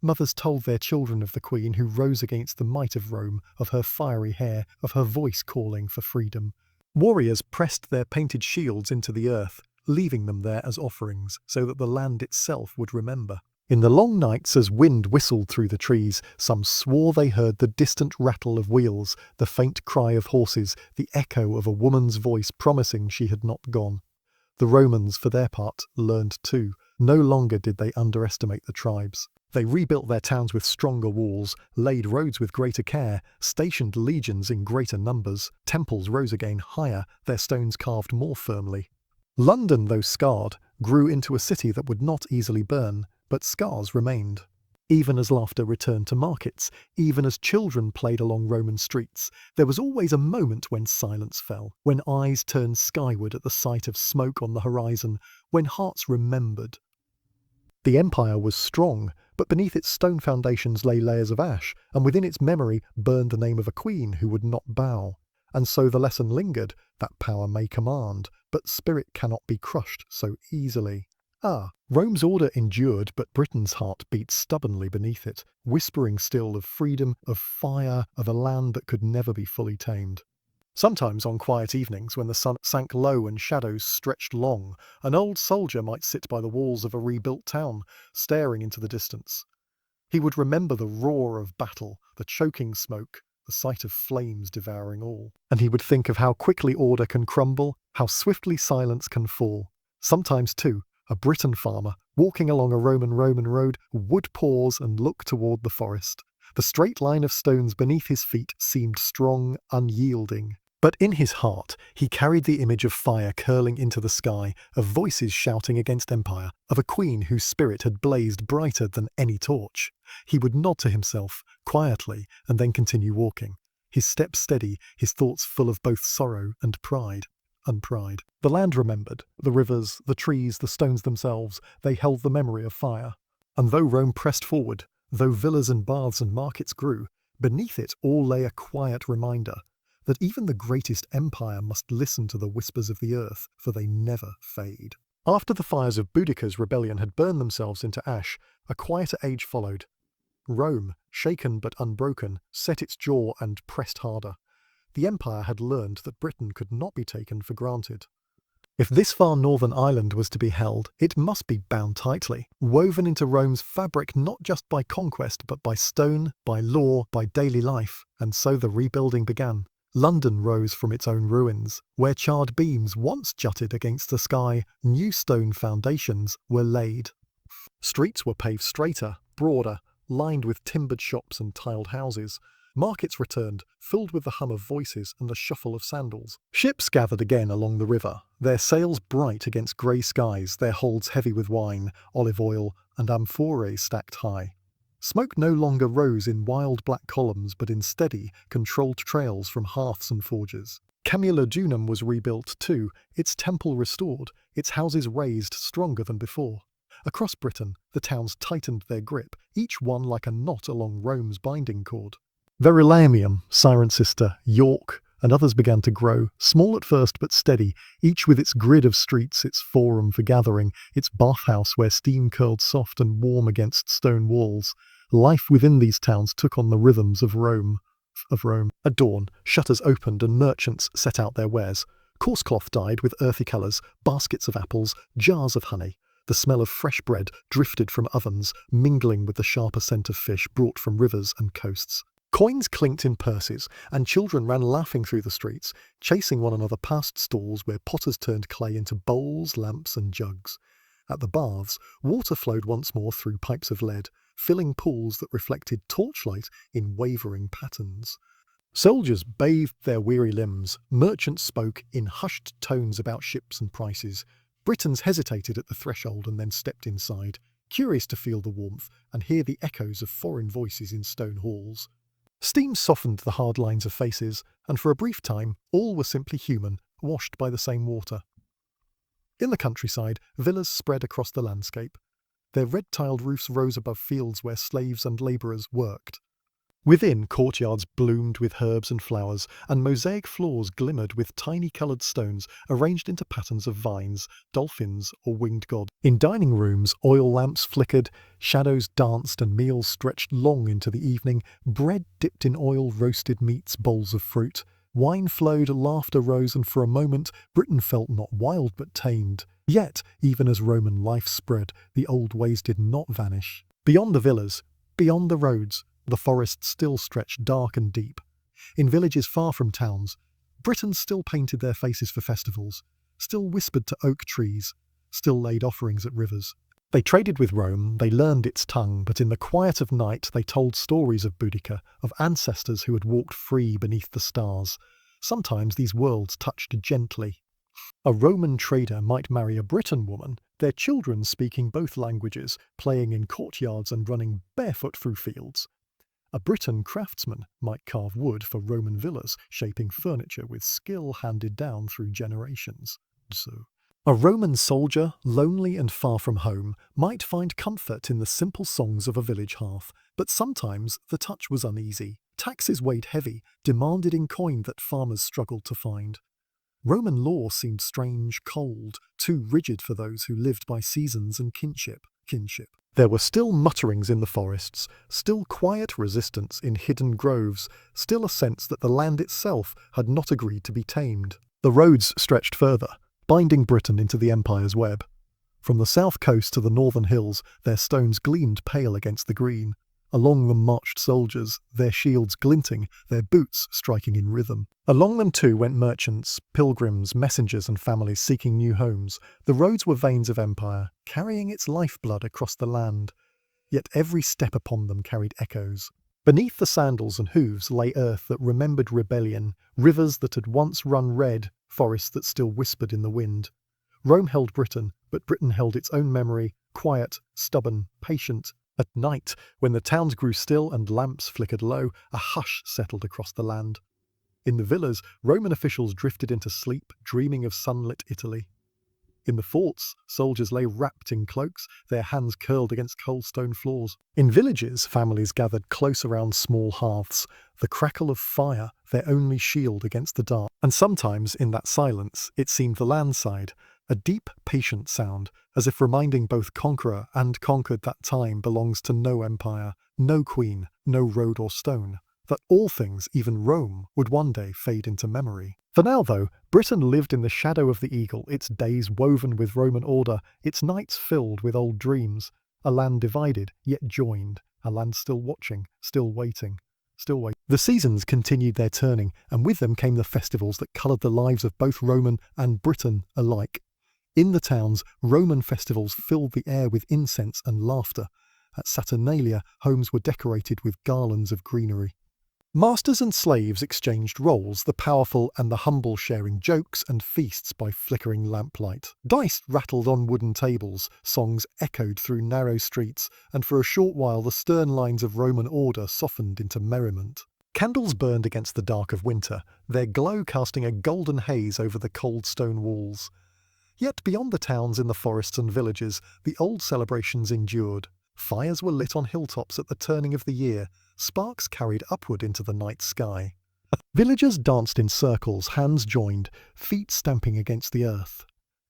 [SPEAKER 1] Mothers told their children of the queen who rose against the might of Rome, of her fiery hair, of her voice calling for freedom. Warriors pressed their painted shields into the earth, leaving them there as offerings, so that the land itself would remember. In the long nights, as wind whistled through the trees, some swore they heard the distant rattle of wheels, the faint cry of horses, the echo of a woman's voice promising she had not gone. The Romans, for their part, learned too. No longer did they underestimate the tribes. They rebuilt their towns with stronger walls, laid roads with greater care, stationed legions in greater numbers. Temples rose again higher, their stones carved more firmly. London, though scarred, grew into a city that would not easily burn, but scars remained. Even as laughter returned to markets, even as children played along Roman streets, there was always a moment when silence fell, when eyes turned skyward at the sight of smoke on the horizon, when hearts remembered. The empire was strong, but beneath its stone foundations lay layers of ash, and within its memory burned the name of a queen who would not bow. And so the lesson lingered, that power may command, but spirit cannot be crushed so easily. Rome's order endured, but Britain's heart beat stubbornly beneath it, whispering still of freedom, of fire, of a land that could never be fully tamed. Sometimes on quiet evenings, when the sun sank low and shadows stretched long, an old soldier might sit by the walls of a rebuilt town, staring into the distance. He would remember the roar of battle, the choking smoke, the sight of flames devouring all. And he would think of how quickly order can crumble, how swiftly silence can fall. Sometimes, too, a Briton farmer, walking along a Roman road, would pause and look toward the forest. The straight line of stones beneath his feet seemed strong, unyielding. But in his heart, he carried the image of fire curling into the sky, of voices shouting against empire, of a queen whose spirit had blazed brighter than any torch. He would nod to himself, quietly, and then continue walking, his steps steady, his thoughts full of both sorrow and pride. The land remembered, the rivers, the trees, the stones themselves, they held the memory of fire. And though Rome pressed forward, though villas and baths and markets grew, beneath it all lay a quiet reminder that even the greatest empire must listen to the whispers of the earth, for they never fade. After the fires of Boudica's rebellion had burned themselves into ash, a quieter age followed. Rome, shaken but unbroken, set its jaw and pressed harder. The empire had learned that Britain could not be taken for granted. If this far northern island was to be held, it must be bound tightly, woven into Rome's fabric not just by conquest but by stone, by law, by daily life, and so the rebuilding began. London rose from its own ruins. Where charred beams once jutted against the sky, new stone foundations were laid. Streets were paved straighter, broader, lined with timbered shops and tiled houses. Markets returned, filled with the hum of voices and the shuffle of sandals. Ships gathered again along the river, their sails bright against grey skies, their holds heavy with wine, olive oil, and amphorae stacked high. Smoke no longer rose in wild black columns, but in steady, controlled trails from hearths and forges. Camulodunum was rebuilt too, its temple restored, its houses raised stronger than before. Across Britain, the towns tightened their grip, each one like a knot along Rome's binding cord. Verulamium, Cirencester, York, and others began to grow, small at first but steady, each with its grid of streets, its forum for gathering, its bathhouse where steam curled soft and warm against stone walls. Life within these towns took on the rhythms of Rome. At dawn, shutters opened and merchants set out their wares. Coarse cloth dyed with earthy colours, baskets of apples, jars of honey. The smell of fresh bread drifted from ovens, mingling with the sharper scent of fish brought from rivers and coasts. Coins clinked in purses, and children ran laughing through the streets, chasing one another past stalls where potters turned clay into bowls, lamps, and jugs. At the baths, water flowed once more through pipes of lead, filling pools that reflected torchlight in wavering patterns. Soldiers bathed their weary limbs, merchants spoke in hushed tones about ships and prices. Britons hesitated at the threshold and then stepped inside, curious to feel the warmth and hear the echoes of foreign voices in stone halls. Steam softened the hard lines of faces, and for a brief time all were simply human, washed by the same water. In the countryside, villas spread across the landscape. Their red-tiled roofs rose above fields where slaves and labourers worked. Within, courtyards bloomed with herbs and flowers, and mosaic floors glimmered with tiny coloured stones arranged into patterns of vines, dolphins, or winged gods. In dining rooms, oil lamps flickered, shadows danced, and meals stretched long into the evening. Bread dipped in oil, roasted meats, bowls of fruit. Wine flowed, laughter rose, and for a moment Britain felt not wild but tamed. Yet, even as Roman life spread, the old ways did not vanish. Beyond the villas, beyond the roads, the forests still stretched dark and deep. In villages far from towns, Britons still painted their faces for festivals, still whispered to oak trees, still laid offerings at rivers. They traded with Rome, they learned its tongue, but in the quiet of night they told stories of Boudica, of ancestors who had walked free beneath the stars. Sometimes these worlds touched gently. A Roman trader might marry a Briton woman, their children speaking both languages, playing in courtyards and running barefoot through fields. A Briton craftsman might carve wood for Roman villas, shaping furniture with skill handed down through generations. A Roman soldier, lonely and far from home, might find comfort in the simple songs of a village hearth, but sometimes the touch was uneasy. Taxes weighed heavy, demanded in coin that farmers struggled to find. Roman law seemed strange, cold, too rigid for those who lived by seasons and kinship. There were still mutterings in the forests, still quiet resistance in hidden groves, still a sense that the land itself had not agreed to be tamed. The roads stretched further, binding Britain into the empire's web. From the south coast to the northern hills, their stones gleamed pale against the green. Along them marched soldiers, their shields glinting, their boots striking in rhythm. Along them too went merchants, pilgrims, messengers and families seeking new homes. The roads were veins of empire, carrying its lifeblood across the land. Yet every step upon them carried echoes. Beneath the sandals and hooves lay earth that remembered rebellion, rivers that had once run red, forests that still whispered in the wind. Rome held Britain, but Britain held its own memory, quiet, stubborn, patient. At night, when the towns grew still and lamps flickered low, a hush settled across the land. In the villas, Roman officials drifted into sleep, dreaming of sunlit Italy. In the forts, soldiers lay wrapped in cloaks, their hands curled against cold stone floors. In villages, families gathered close around small hearths, the crackle of fire their only shield against the dark. And sometimes, in that silence, it seemed the land sighed, a deep, patient sound, as if reminding both conqueror and conquered that time belongs to no empire, no queen, no road or stone, that all things, even Rome, would one day fade into memory. For now, though, Britain lived in the shadow of the eagle, its days woven with Roman order, its nights filled with old dreams, a land divided, yet joined, a land still watching, still waiting. The seasons continued their turning, and with them came the festivals that coloured the lives of both Roman and Briton alike. In the towns, Roman festivals filled the air with incense and laughter. At Saturnalia, homes were decorated with garlands of greenery. Masters and slaves exchanged roles, the powerful and the humble sharing jokes and feasts by flickering lamplight. Dice rattled on wooden tables, songs echoed through narrow streets, and for a short while the stern lines of Roman order softened into merriment. Candles burned against the dark of winter, their glow casting a golden haze over the cold stone walls. Yet beyond the towns in the forests and villages, the old celebrations endured. Fires were lit on hilltops at the turning of the year, sparks carried upward into the night sky. Villagers danced in circles, hands joined, feet stamping against the earth.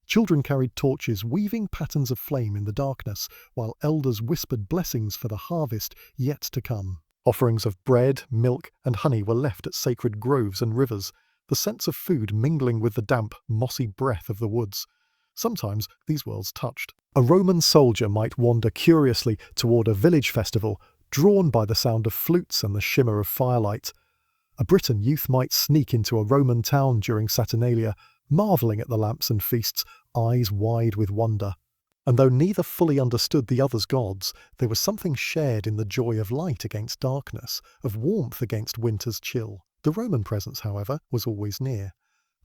[SPEAKER 1] Children carried torches, weaving patterns of flame in the darkness, while elders whispered blessings for the harvest yet to come. Offerings of bread, milk, and honey were left at sacred groves and rivers, the scents of food mingling with the damp, mossy breath of the woods. Sometimes these worlds touched. A Roman soldier might wander curiously toward a village festival, drawn by the sound of flutes and the shimmer of firelight. A Briton youth might sneak into a Roman town during Saturnalia, marvelling at the lamps and feasts, eyes wide with wonder. And though neither fully understood the other's gods, there was something shared in the joy of light against darkness, of warmth against winter's chill. The Roman presence, however, was always near.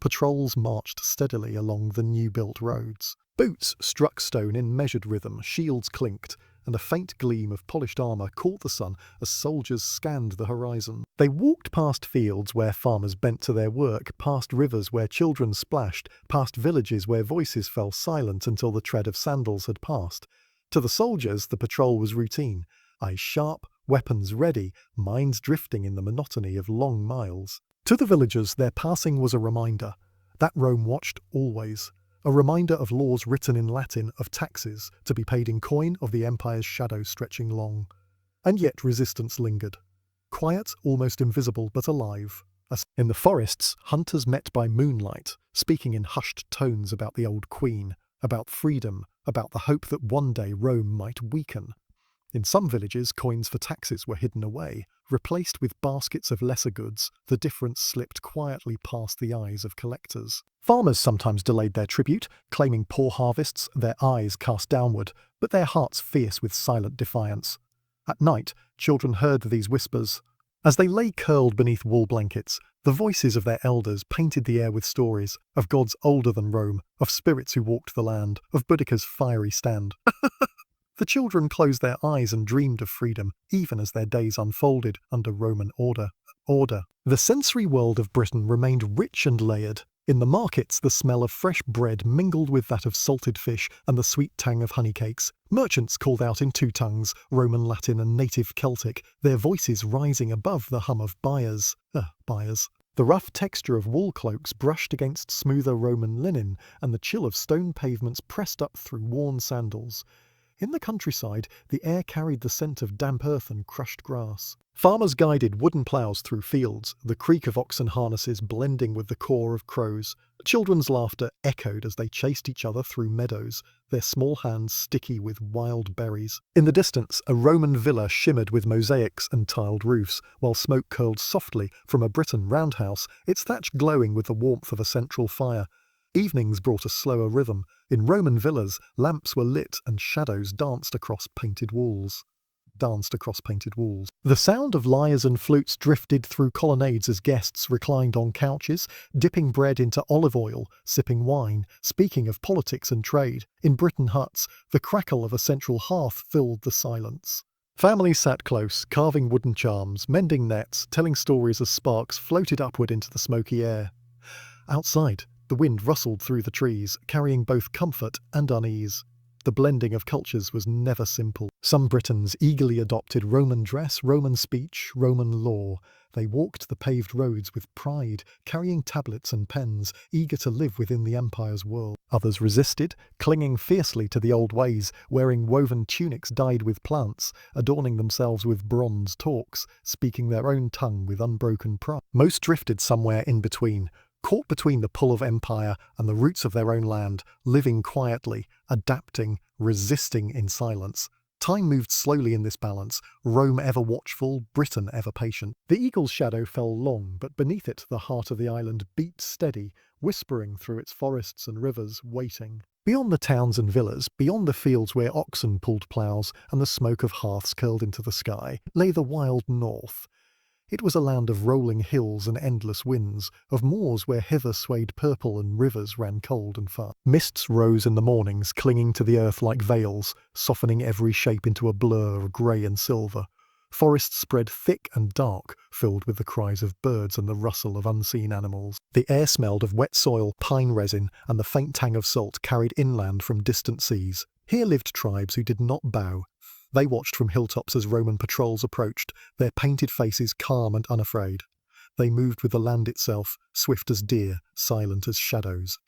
[SPEAKER 1] Patrols marched steadily along the new-built roads. Boots struck stone in measured rhythm, shields clinked, and a faint gleam of polished armour caught the sun as soldiers scanned the horizon. They walked past fields where farmers bent to their work, past rivers where children splashed, past villages where voices fell silent until the tread of sandals had passed. To the soldiers, the patrol was routine, eyes sharp, weapons ready, minds drifting in the monotony of long miles. To the villagers, their passing was a reminder that Rome watched always. A reminder of laws written in Latin, of taxes, to be paid in coin, of the empire's shadow stretching long. And yet resistance lingered. Quiet, almost invisible, but alive. In the forests, hunters met by moonlight, speaking in hushed tones about the old queen, about freedom, about the hope that one day Rome might weaken. In some villages, coins for taxes were hidden away, replaced with baskets of lesser goods. The difference slipped quietly past the eyes of collectors. Farmers sometimes delayed their tribute, claiming poor harvests, their eyes cast downward, but their hearts fierce with silent defiance. At night, children heard these whispers. As they lay curled beneath wool blankets, the voices of their elders painted the air with stories, of gods older than Rome, of spirits who walked the land, of Boudica's fiery stand. The children closed their eyes and dreamed of freedom, even as their days unfolded under Roman order. The sensory world of Britain remained rich and layered. In the markets, the smell of fresh bread mingled with that of salted fish and the sweet tang of honey cakes. Merchants called out in two tongues, Roman Latin and native Celtic, their voices rising above the hum of buyers. The rough texture of wool cloaks brushed against smoother Roman linen, and the chill of stone pavements pressed up through worn sandals. In the countryside, the air carried the scent of damp earth and crushed grass. Farmers guided wooden ploughs through fields, the creak of oxen harnesses blending with the caw of crows. Children's laughter echoed as they chased each other through meadows, their small hands sticky with wild berries. In the distance, a Roman villa shimmered with mosaics and tiled roofs, while smoke curled softly from a Briton roundhouse, its thatch glowing with the warmth of a central fire. Evenings brought a slower rhythm. In Roman villas, lamps were lit and shadows danced across painted walls. The sound of lyres and flutes drifted through colonnades as guests reclined on couches, dipping bread into olive oil, sipping wine, speaking of politics and trade. In Britain huts, the crackle of a central hearth filled the silence. Families sat close, carving wooden charms, mending nets, telling stories as sparks floated upward into the smoky air. Outside, the wind rustled through the trees, carrying both comfort and unease. The blending of cultures was never simple. Some Britons eagerly adopted Roman dress, Roman speech, Roman law. They walked the paved roads with pride, carrying tablets and pens, eager to live within the empire's world. Others resisted, clinging fiercely to the old ways, wearing woven tunics dyed with plants, adorning themselves with bronze talks, speaking their own tongue with unbroken pride. Most drifted somewhere in between, caught between the pull of empire and the roots of their own land, living quietly, adapting, resisting in silence. Time moved slowly in this balance, Rome ever watchful, Britain ever patient. The eagle's shadow fell long, but beneath it the heart of the island beat steady, whispering through its forests and rivers, waiting. Beyond the towns and villas, beyond the fields where oxen pulled ploughs and the smoke of hearths curled into the sky, lay the wild north. It was a land of rolling hills and endless winds, of moors where hither swayed purple and rivers ran cold and far. Mists rose in the mornings, clinging to the earth like veils, softening every shape into a blur of grey and silver. Forests spread thick and dark, filled with the cries of birds and the rustle of unseen animals. The air smelled of wet soil, pine resin, and the faint tang of salt carried inland from distant seas. Here lived tribes who did not bow. They watched from hilltops as Roman patrols approached, their painted faces calm and unafraid. They moved with the land itself, swift as deer, silent as shadows.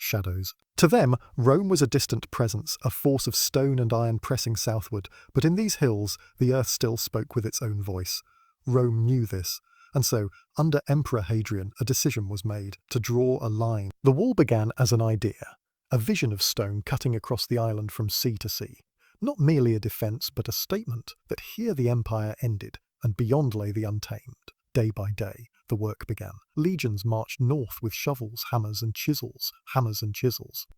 [SPEAKER 1] To them, Rome was a distant presence, a force of stone and iron pressing southward, but in these hills, the earth still spoke with its own voice. Rome knew this, and so, under Emperor Hadrian, a decision was made to draw a line. The wall began as an idea, a vision of stone cutting across the island from sea to sea. Not merely a defence, but a statement that here the empire ended, and beyond lay the untamed. Day by day, the work began. Legions marched north with shovels, hammers and chisels.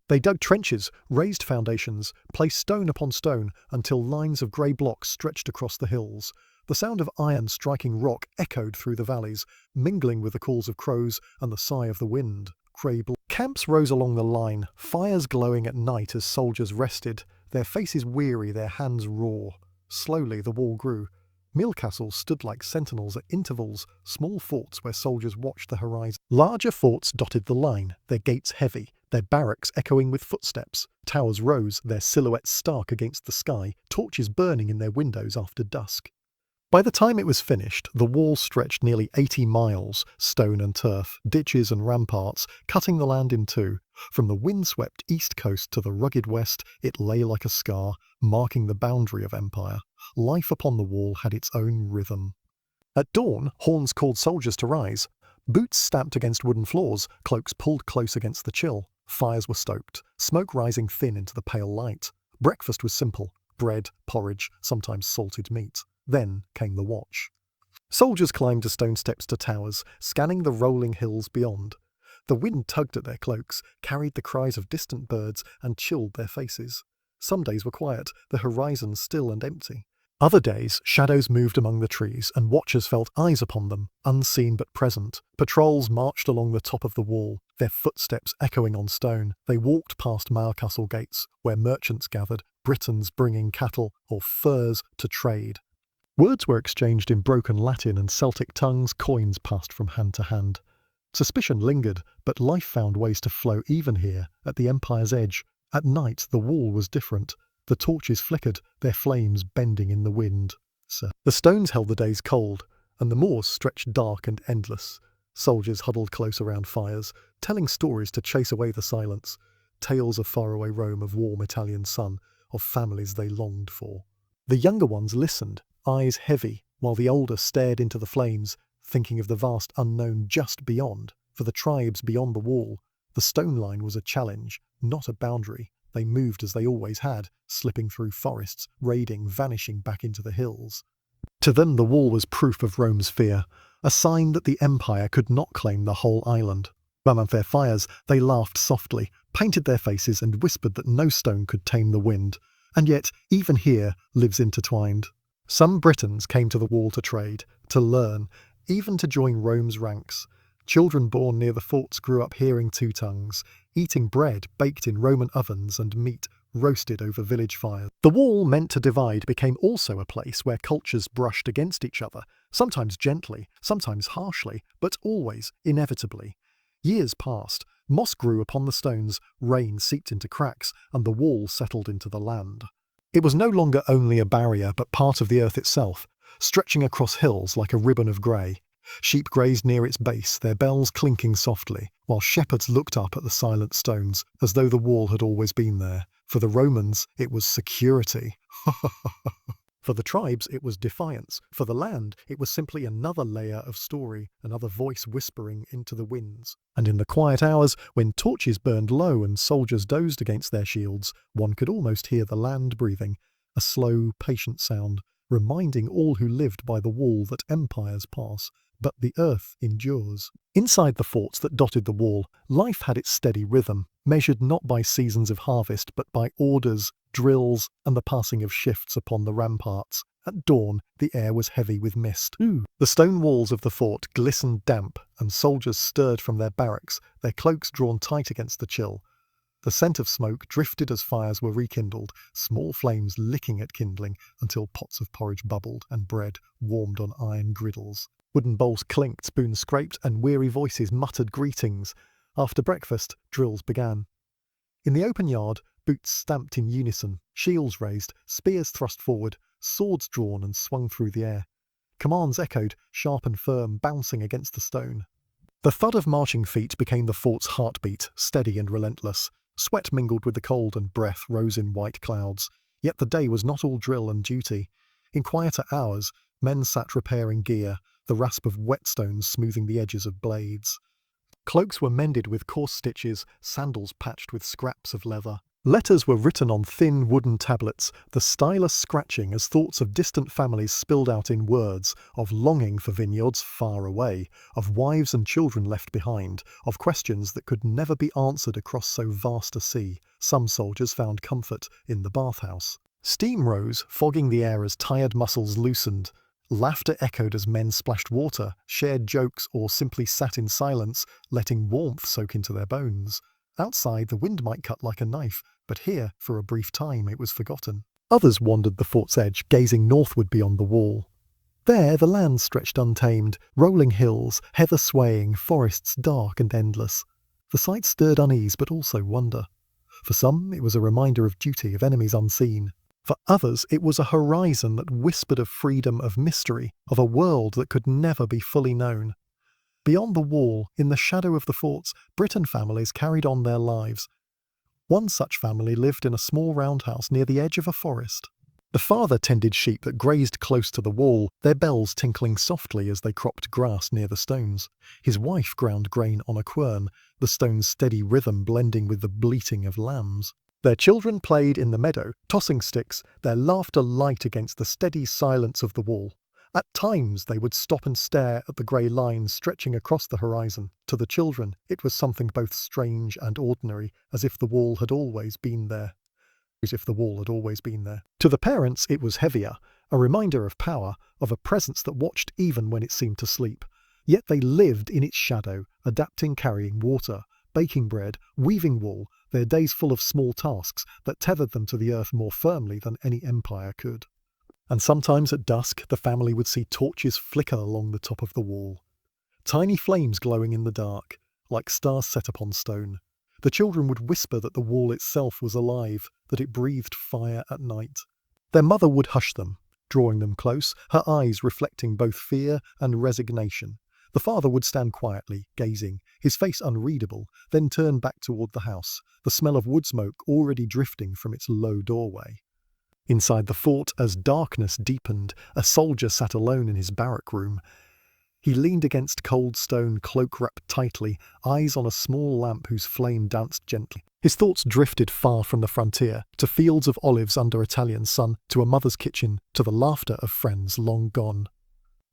[SPEAKER 1] They dug trenches, raised foundations, placed stone upon stone, until lines of grey blocks stretched across the hills. The sound of iron striking rock echoed through the valleys, mingling with the calls of crows and the sigh of the wind. Camps rose along the line, fires glowing at night as soldiers rested, their faces weary, their hands raw. Slowly the wall grew. Mill castles stood like sentinels at intervals, small forts where soldiers watched the horizon. Larger forts dotted the line, their gates heavy, their barracks echoing with footsteps. Towers rose, their silhouettes stark against the sky, torches burning in their windows after dusk. By the time it was finished, the wall stretched nearly 80 miles, stone and turf, ditches and ramparts, cutting the land in two. From the windswept east coast to the rugged west, it lay like a scar, marking the boundary of empire. Life upon the wall had its own rhythm. At dawn, horns called soldiers to rise. Boots stamped against wooden floors, cloaks pulled close against the chill. Fires were stoked, smoke rising thin into the pale light. Breakfast was simple: bread, porridge, sometimes salted meat. Then came the watch. Soldiers climbed the stone steps to towers, scanning the rolling hills beyond. The wind tugged at their cloaks, carried the cries of distant birds, and chilled their faces. Some days were quiet, the horizon still and empty. Other days, shadows moved among the trees, and watchers felt eyes upon them, unseen but present. Patrols marched along the top of the wall, their footsteps echoing on stone. They walked past Castle gates, where merchants gathered, Britons bringing cattle or furs to trade. Words were exchanged in broken Latin and Celtic tongues, coins passed from hand to hand. Suspicion lingered, but life found ways to flow even here, at the empire's edge. At night the wall was different. The torches flickered, their flames bending in the wind. The stones held the days cold, and the moors stretched dark and endless. Soldiers huddled close around fires, telling stories to chase away the silence. Tales of faraway Rome, of warm Italian sun, of families they longed for. The younger ones listened, eyes heavy, while the older stared into the flames, thinking of the vast unknown just beyond. For the tribes beyond the wall, the stone line was a challenge, not a boundary. They moved as they always had, slipping through forests, raiding, vanishing back into the hills. To them the wall was proof of Rome's fear, a sign that the empire could not claim the whole island. Around their fires, they laughed softly, painted their faces, and whispered that no stone could tame the wind. And yet, even here, lives intertwined. Some Britons came to the wall to trade, to learn, even to join Rome's ranks. Children born near the forts grew up hearing two tongues, eating bread baked in Roman ovens and meat roasted over village fires. The wall, meant to divide, became also a place where cultures brushed against each other, sometimes gently, sometimes harshly, but always, inevitably. Years passed, moss grew upon the stones, rain seeped into cracks, and the wall settled into the land. It was no longer only a barrier, but part of the earth itself, stretching across hills like a ribbon of grey. Sheep grazed near its base, their bells clinking softly, while shepherds looked up at the silent stones, as though the wall had always been there. For the Romans, it was security. For the tribes, it was defiance. For the land, it was simply another layer of story, another voice whispering into the winds. And in the quiet hours, when torches burned low and soldiers dozed against their shields, one could almost hear the land breathing, a slow, patient sound, reminding all who lived by the wall that empires pass, but the earth endures. Inside the forts that dotted the wall, life had its steady rhythm, measured not by seasons of harvest, but by orders, drills, and the passing of shifts upon the ramparts. At dawn, the air was heavy with mist. The stone walls of the fort glistened damp, and soldiers stirred from their barracks, their cloaks drawn tight against the chill. The scent of smoke drifted as fires were rekindled, small flames licking at kindling until pots of porridge bubbled and bread warmed on iron griddles. Wooden bowls clinked, spoons scraped, and weary voices muttered greetings. After breakfast, drills began. In the open yard, boots stamped in unison, shields raised, spears thrust forward, swords drawn and swung through the air. Commands echoed, sharp and firm, bouncing against the stone. The thud of marching feet became the fort's heartbeat, steady and relentless. Sweat mingled with the cold and breath rose in white clouds. Yet the day was not all drill and duty. In quieter hours, men sat repairing gear, the rasp of whetstones smoothing the edges of blades. Cloaks were mended with coarse stitches, sandals patched with scraps of leather. Letters were written on thin wooden tablets, the stylus scratching as thoughts of distant families spilled out in words, of longing for vineyards far away, of wives and children left behind, of questions that could never be answered across so vast a sea. Some soldiers found comfort in the bathhouse. Steam rose, fogging the air as tired muscles loosened. Laughter echoed as men splashed water, shared jokes, or simply sat in silence, letting warmth soak into their bones. Outside, the wind might cut like a knife, but here, for a brief time, it was forgotten. Others wandered the fort's edge, gazing northward beyond the wall. There, the land stretched untamed, rolling hills, heather swaying, forests dark and endless. The sight stirred unease, but also wonder. For some, it was a reminder of duty, of enemies unseen. For others, it was a horizon that whispered of freedom, of mystery, of a world that could never be fully known. Beyond the wall, in the shadow of the forts, Briton families carried on their lives. One such family lived in a small roundhouse near the edge of a forest. The father tended sheep that grazed close to the wall, their bells tinkling softly as they cropped grass near the stones. His wife ground grain on a quern, the stone's steady rhythm blending with the bleating of lambs. Their children played in the meadow, tossing sticks, their laughter light against the steady silence of the wall. At times they would stop and stare at the grey lines stretching across the horizon. To the children, it was something both strange and ordinary, as if the wall had always been there. To the parents, it was heavier, a reminder of power, of a presence that watched even when it seemed to sleep. Yet they lived in its shadow, adapting, carrying water, baking bread, weaving wool, their days full of small tasks that tethered them to the earth more firmly than any empire could. And sometimes at dusk, the family would see torches flicker along the top of the wall. Tiny flames glowing in the dark, like stars set upon stone. The children would whisper that the wall itself was alive, that it breathed fire at night. Their mother would hush them, drawing them close, her eyes reflecting both fear and resignation. The father would stand quietly, gazing, his face unreadable, then turn back toward the house, the smell of wood smoke already drifting from its low doorway. Inside the fort, as darkness deepened, a soldier sat alone in his barrack room. He leaned against cold stone, cloak wrapped tightly, eyes on a small lamp whose flame danced gently. His thoughts drifted far from the frontier, to fields of olives under Italian sun, to a mother's kitchen, to the laughter of friends long gone.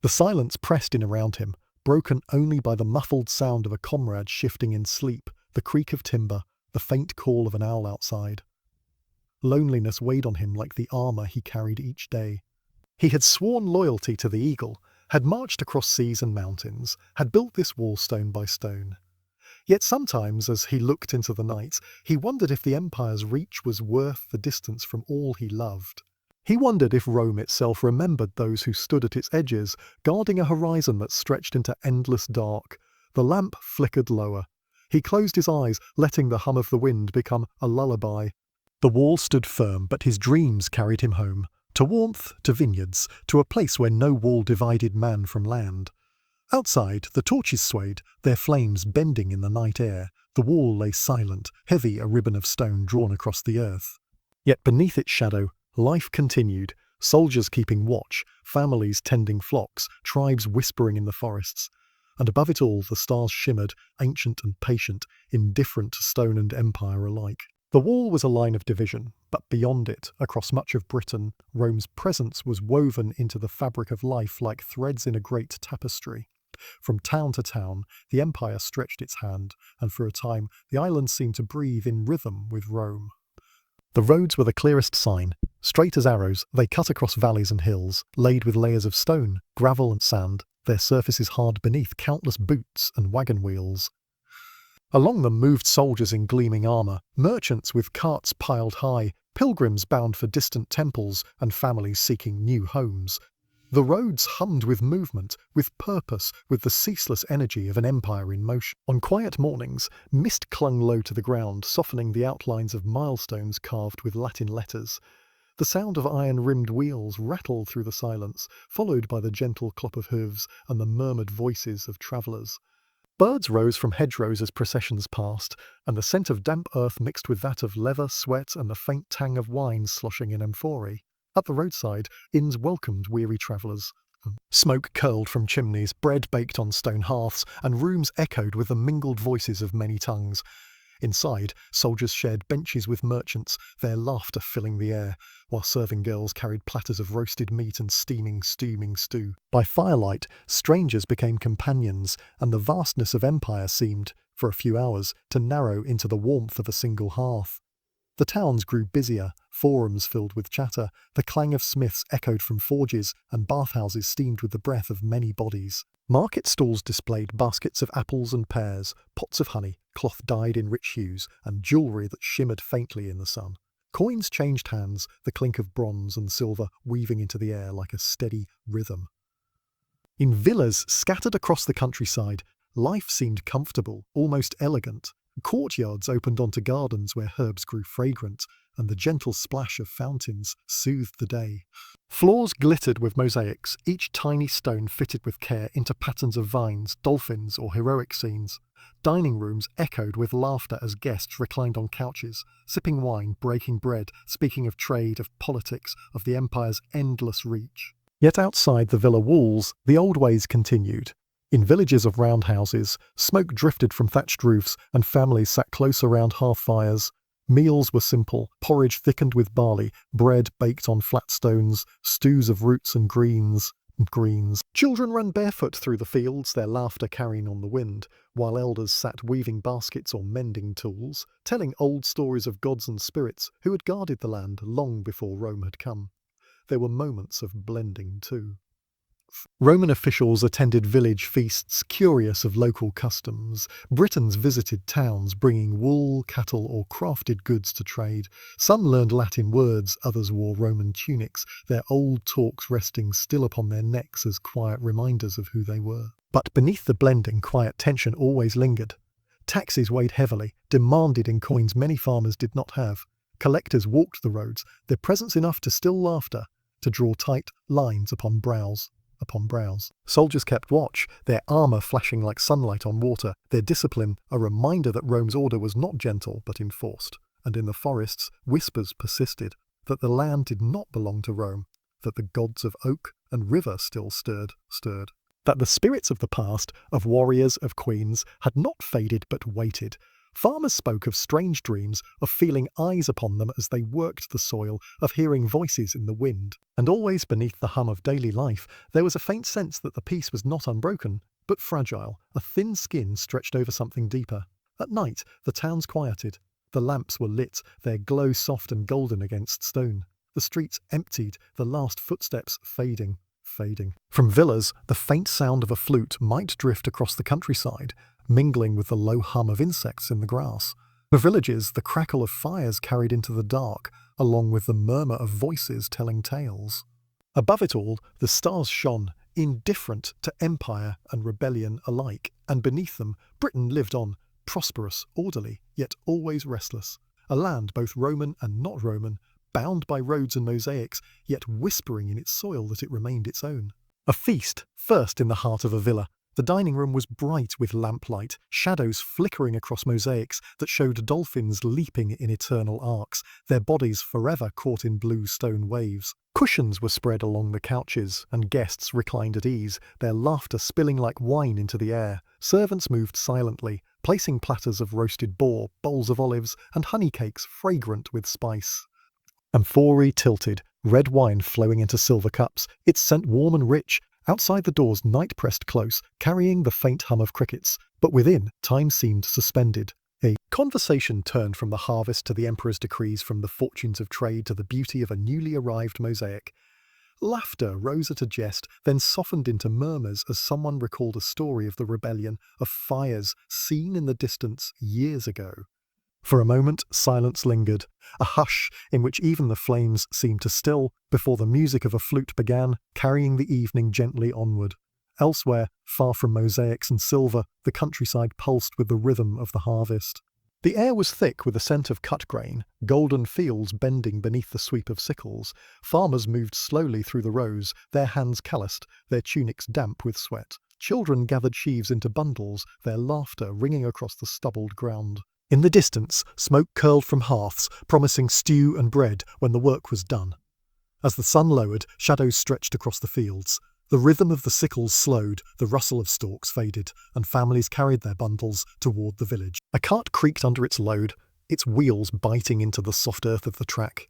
[SPEAKER 1] The silence pressed in around him, broken only by the muffled sound of a comrade shifting in sleep, the creak of timber, the faint call of an owl outside. Loneliness weighed on him like the armour he carried each day. He had sworn loyalty to the eagle, had marched across seas and mountains, had built this wall stone by stone. Yet sometimes, as he looked into the night, he wondered if the empire's reach was worth the distance from all he loved. He wondered if Rome itself remembered those who stood at its edges, guarding a horizon that stretched into endless dark. The lamp flickered lower. He closed his eyes, letting the hum of the wind become a lullaby. The wall stood firm, but his dreams carried him home, to warmth, to vineyards, to a place where no wall divided man from land. Outside, the torches swayed, their flames bending in the night air. The wall lay silent, heavy, a ribbon of stone drawn across the earth. Yet beneath its shadow, life continued, soldiers keeping watch, families tending flocks, tribes whispering in the forests. And above it all, the stars shimmered, ancient and patient, indifferent to stone and empire alike. The wall was a line of division, but beyond it, across much of Britain, Rome's presence was woven into the fabric of life like threads in a great tapestry. From town to town, the empire stretched its hand, and for a time the island seemed to breathe in rhythm with Rome. The roads were the clearest sign. Straight as arrows, they cut across valleys and hills, laid with layers of stone, gravel and sand, their surfaces hard beneath countless boots and wagon wheels. Along them moved soldiers in gleaming armour, merchants with carts piled high, pilgrims bound for distant temples, and families seeking new homes. The roads hummed with movement, with purpose, with the ceaseless energy of an empire in motion. On quiet mornings, mist clung low to the ground, softening the outlines of milestones carved with Latin letters. The sound of iron-rimmed wheels rattled through the silence, followed by the gentle clop of hooves and the murmured voices of travellers. Birds rose from hedgerows as processions passed, and the scent of damp earth mixed with that of leather, sweat, and the faint tang of wine sloshing in amphorae. At the roadside, inns welcomed weary travellers. Smoke curled from chimneys, bread baked on stone hearths, and rooms echoed with the mingled voices of many tongues. Inside, soldiers shared benches with merchants, their laughter filling the air, while serving girls carried platters of roasted meat and steaming stew. By firelight, strangers became companions, and the vastness of empire seemed, for a few hours, to narrow into the warmth of a single hearth. The towns grew busier, forums filled with chatter, the clang of smiths echoed from forges, and bathhouses steamed with the breath of many bodies. Market stalls displayed baskets of apples and pears, pots of honey, cloth dyed in rich hues, and jewellery that shimmered faintly in the sun. Coins changed hands, the clink of bronze and silver weaving into the air like a steady rhythm. In villas scattered across the countryside, life seemed comfortable, almost elegant. Courtyards opened onto gardens where herbs grew fragrant, and the gentle splash of fountains soothed the day. Floors glittered with mosaics, each tiny stone fitted with care into patterns of vines, dolphins, or heroic scenes. Dining rooms echoed with laughter as guests reclined on couches, sipping wine, breaking bread, speaking of trade, of politics, of the empire's endless reach. Yet outside the villa walls, the old ways continued. In villages of round houses, smoke drifted from thatched roofs, and families sat close around hearth fires. Meals were simple, porridge thickened with barley, bread baked on flat stones, stews of roots and greens. Children ran barefoot through the fields, their laughter carrying on the wind, while elders sat weaving baskets or mending tools, telling old stories of gods and spirits who had guarded the land long before Rome had come. There were moments of blending too. Roman officials attended village feasts, curious of local customs. Britons visited towns, bringing wool, cattle, or crafted goods to trade. Some learned Latin words, others wore Roman tunics, their old talks resting still upon their necks as quiet reminders of who they were. But beneath the blending, quiet tension always lingered. Taxes weighed heavily, demanded in coins many farmers did not have. Collectors walked the roads, their presence enough to still laughter, to draw tight lines upon brows. Soldiers kept watch, their armour flashing like sunlight on water, their discipline a reminder that Rome's order was not gentle but enforced. And in the forests, whispers persisted, that the land did not belong to Rome, that the gods of oak and river still stirred. That the spirits of the past, of warriors, of queens, had not faded but waited. Farmers spoke of strange dreams, of feeling eyes upon them as they worked the soil, of hearing voices in the wind. And always beneath the hum of daily life, there was a faint sense that the peace was not unbroken, but fragile, a thin skin stretched over something deeper. At night, the towns quieted. The lamps were lit, their glow soft and golden against stone. The streets emptied, the last footsteps fading. From villas, the faint sound of a flute might drift across the countryside, mingling with the low hum of insects in the grass. For villages, the crackle of fires carried into the dark, along with the murmur of voices telling tales. Above it all, the stars shone, indifferent to empire and rebellion alike, and beneath them, Britain lived on, prosperous, orderly, yet always restless. A land both Roman and not Roman, bound by roads and mosaics, yet whispering in its soil that it remained its own. A feast, first in the heart of a villa, The dining room was bright with lamplight, shadows flickering across mosaics that showed dolphins leaping in eternal arcs, their bodies forever caught in blue stone waves. Cushions were spread along the couches, and guests reclined at ease, their laughter spilling like wine into the air. Servants moved silently, placing platters of roasted boar, bowls of olives, and honey cakes fragrant with spice. Amphorae tilted, red wine flowing into silver cups, its scent warm and rich. Outside the doors night pressed close, carrying the faint hum of crickets, but within time seemed suspended. A conversation turned from the harvest to the emperor's decrees, from the fortunes of trade to the beauty of a newly arrived mosaic. Laughter rose at a jest, then softened into murmurs as someone recalled a story of the rebellion, of fires seen in the distance years ago. For a moment, silence lingered, a hush in which even the flames seemed to still, before the music of a flute began, carrying the evening gently onward. Elsewhere, far from mosaics and silver, the countryside pulsed with the rhythm of the harvest. The air was thick with the scent of cut grain, golden fields bending beneath the sweep of sickles. Farmers moved slowly through the rows, their hands calloused, their tunics damp with sweat. Children gathered sheaves into bundles, their laughter ringing across the stubbled ground. In the distance, smoke curled from hearths, promising stew and bread when the work was done. As the sun lowered, shadows stretched across the fields. The rhythm of the sickles slowed, the rustle of stalks faded, and families carried their bundles toward the village. A cart creaked under its load, its wheels biting into the soft earth of the track.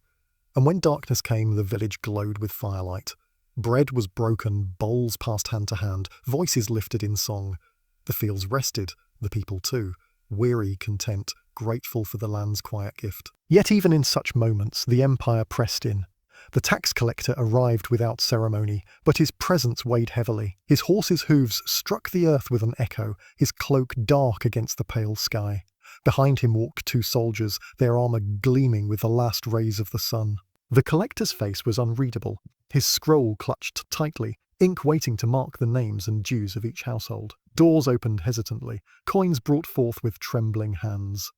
[SPEAKER 1] And when darkness came, the village glowed with firelight. Bread was broken, bowls passed hand to hand, voices lifted in song. The fields rested, the people too. Weary, content, grateful for the land's quiet gift. Yet even in such moments, the empire pressed in. The tax collector arrived without ceremony, but his presence weighed heavily. His horse's hooves struck the earth with an echo, his cloak dark against the pale sky. Behind him walked two soldiers, their armour gleaming with the last rays of the sun. The collector's face was unreadable, his scroll clutched tightly, ink waiting to mark the names and dues of each household. Doors opened hesitantly, coins brought forth with trembling hands.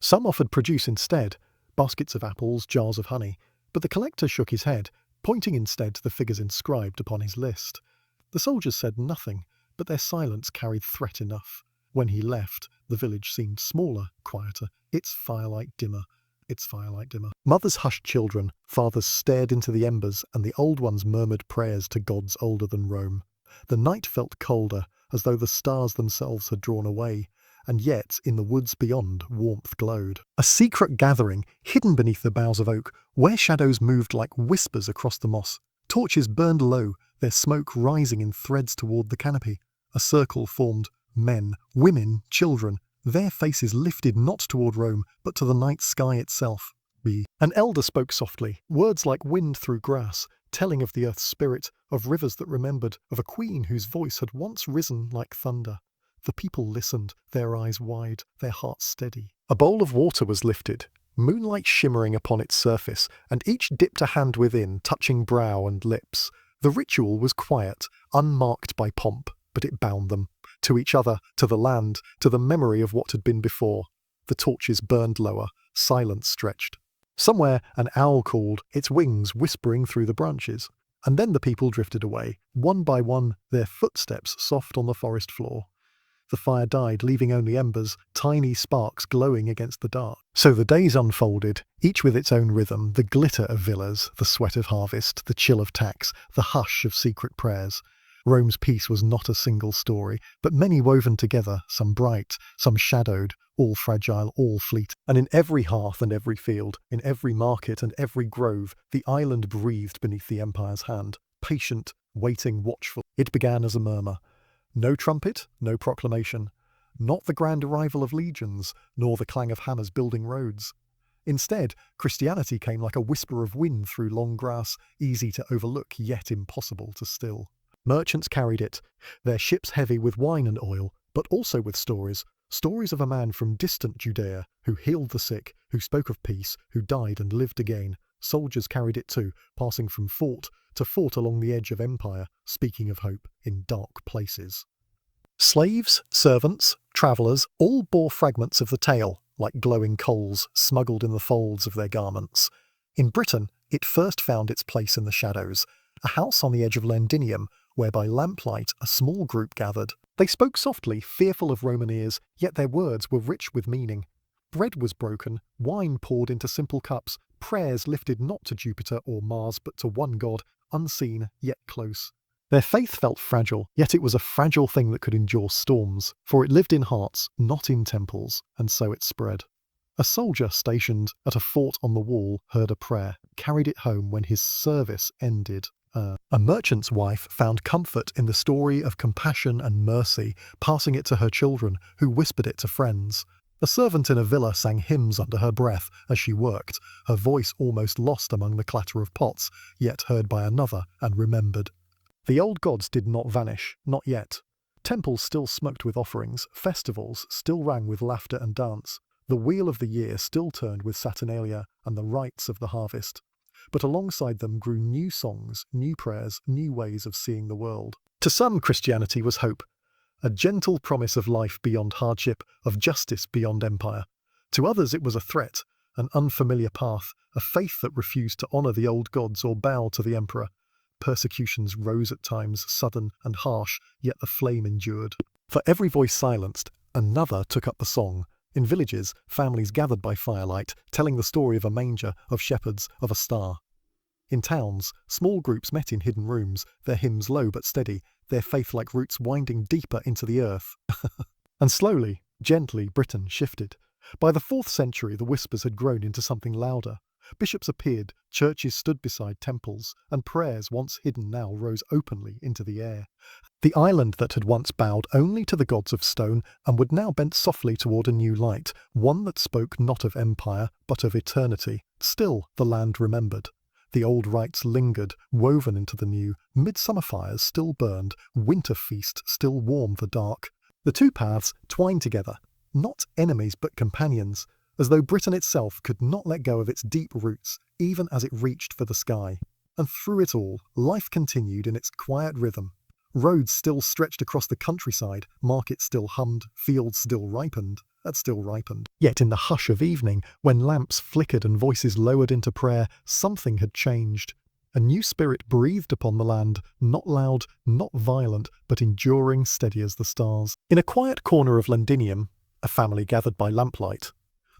[SPEAKER 1] Some offered produce instead, baskets of apples, jars of honey, but the collector shook his head, pointing instead to the figures inscribed upon his list. The soldiers said nothing, but their silence carried threat enough. When he left, the village seemed smaller, quieter, its firelight dimmer. Mothers hushed children, fathers stared into the embers, and the old ones murmured prayers to gods older than Rome. The night felt colder, as though the stars themselves had drawn away, and yet in the woods beyond warmth glowed. A secret gathering, hidden beneath the boughs of oak, where shadows moved like whispers across the moss. Torches burned low, their smoke rising in threads toward the canopy. A circle formed, men, women, children, their faces lifted not toward Rome, but to the night sky itself. An elder spoke softly, words like wind through grass, telling of the earth's spirit, of rivers that remembered, of a queen whose voice had once risen like thunder. The people listened, their eyes wide, their hearts steady. A bowl of water was lifted, moonlight shimmering upon its surface, and each dipped a hand within, touching brow and lips. The ritual was quiet, unmarked by pomp, but it bound them. To each other, to the land, to the memory of what had been before. The torches burned lower, silence stretched. Somewhere an owl called, its wings whispering through the branches. And then the people drifted away, one by one, their footsteps soft on the forest floor. The fire died, leaving only embers, tiny sparks glowing against the dark. So the days unfolded, each with its own rhythm, the glitter of villas, the sweat of harvest, the chill of tax, the hush of secret prayers. Rome's peace was not a single story, but many woven together, some bright, some shadowed, all fragile, all fleet. And in every hearth and every field, in every market and every grove, the island breathed beneath the empire's hand, patient, waiting, watchful. It began as a murmur. No trumpet, no proclamation. Not the grand arrival of legions, nor the clang of hammers building roads. Instead, Christianity came like a whisper of wind through long grass, easy to overlook yet impossible to still. Merchants carried it, their ships heavy with wine and oil, but also with stories of a man from distant Judea who healed the sick, who spoke of peace, who died and lived again. Soldiers carried it too, passing from fort to fort along the edge of empire, speaking of hope in dark places. Slaves, servants, travellers all bore fragments of the tale, like glowing coals smuggled in the folds of their garments. In Britain, it first found its place in the shadows, a house on the edge of Londinium, where by lamplight a small group gathered. They spoke softly, fearful of Roman ears, yet their words were rich with meaning. Bread was broken, wine poured into simple cups, prayers lifted not to Jupiter or Mars but to one God, unseen yet close. Their faith felt fragile, yet it was a fragile thing that could endure storms, for it lived in hearts, not in temples, and so it spread. A soldier stationed at a fort on the wall heard a prayer, carried it home when his service ended. A merchant's wife found comfort in the story of compassion and mercy, passing it to her children, who whispered it to friends. A servant in a villa sang hymns under her breath as she worked, her voice almost lost among the clatter of pots, yet heard by another and remembered. The old gods did not vanish, not yet. Temples still smoked with offerings, festivals still rang with laughter and dance. The wheel of the year still turned with Saturnalia and the rites of the harvest. But alongside them grew new songs, new prayers, new ways of seeing the world. To some, Christianity was hope, a gentle promise of life beyond hardship, of justice beyond empire. To others it was a threat, an unfamiliar path, a faith that refused to honour the old gods or bow to the emperor. Persecutions rose at times, sudden and harsh, yet the flame endured. For every voice silenced, another took up the song. In villages, families gathered by firelight, telling the story of a manger, of shepherds, of a star. In towns, small groups met in hidden rooms, their hymns low but steady, their faith like roots winding deeper into the earth. And slowly, gently, Britain shifted. By the 4th century, the whispers had grown into something louder. Bishops appeared, churches stood beside temples, and prayers once hidden now rose openly into the air. The island that had once bowed only to the gods of stone and would now bent softly toward a new light, one that spoke not of empire, but of eternity. Still the land remembered. The old rites lingered, woven into the new. Midsummer fires still burned, winter feast still warmed the dark. The two paths twined together, not enemies but companions, as though Britain itself could not let go of its deep roots, even as it reached for the sky. And through it all, life continued in its quiet rhythm. Roads still stretched across the countryside, markets still hummed, fields still ripened. Yet in the hush of evening, when lamps flickered and voices lowered into prayer, something had changed. A new spirit breathed upon the land, not loud, not violent, but enduring, steady as the stars. In a quiet corner of Londinium, a family gathered by lamplight.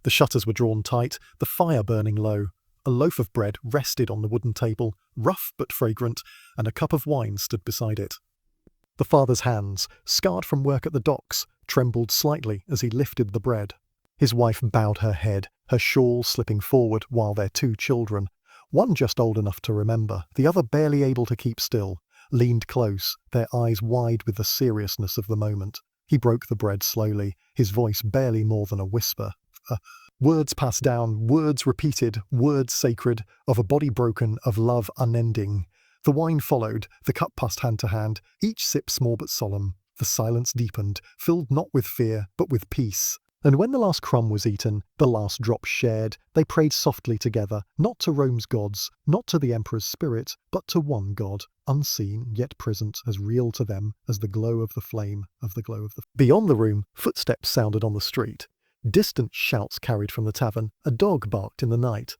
[SPEAKER 1] The shutters were drawn tight, the fire burning low. A loaf of bread rested on the wooden table, rough but fragrant, and a cup of wine stood beside it. The father's hands, scarred from work at the docks, trembled slightly as he lifted the bread. His wife bowed her head, her shawl slipping forward, while their 2 children, one just old enough to remember, the other barely able to keep still, leaned close, their eyes wide with the seriousness of the moment. He broke the bread slowly, his voice barely more than a whisper. Words passed down, words repeated, words sacred, of a body broken, of love unending. The wine followed, the cup passed hand to hand, each sip small but solemn. The silence deepened, filled not with fear, but with peace. And when the last crumb was eaten, the last drop shared, they prayed softly together, not to Rome's gods, not to the emperor's spirit, but to one God, unseen yet present, as real to them as the glow of the flame of the glow of the... Beyond the room, footsteps sounded on the street. Distant shouts carried from the tavern, a dog barked in the night.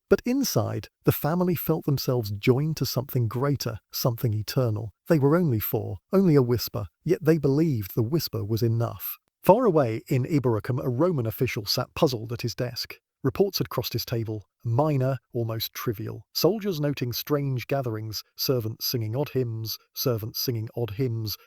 [SPEAKER 1] But inside, the family felt themselves joined to something greater, something eternal. They were only 4, only a whisper, yet they believed the whisper was enough. Far away in Ibericum, a Roman official sat puzzled at his desk. Reports had crossed his table, minor, almost trivial. Soldiers noting strange gatherings, servants singing odd hymns,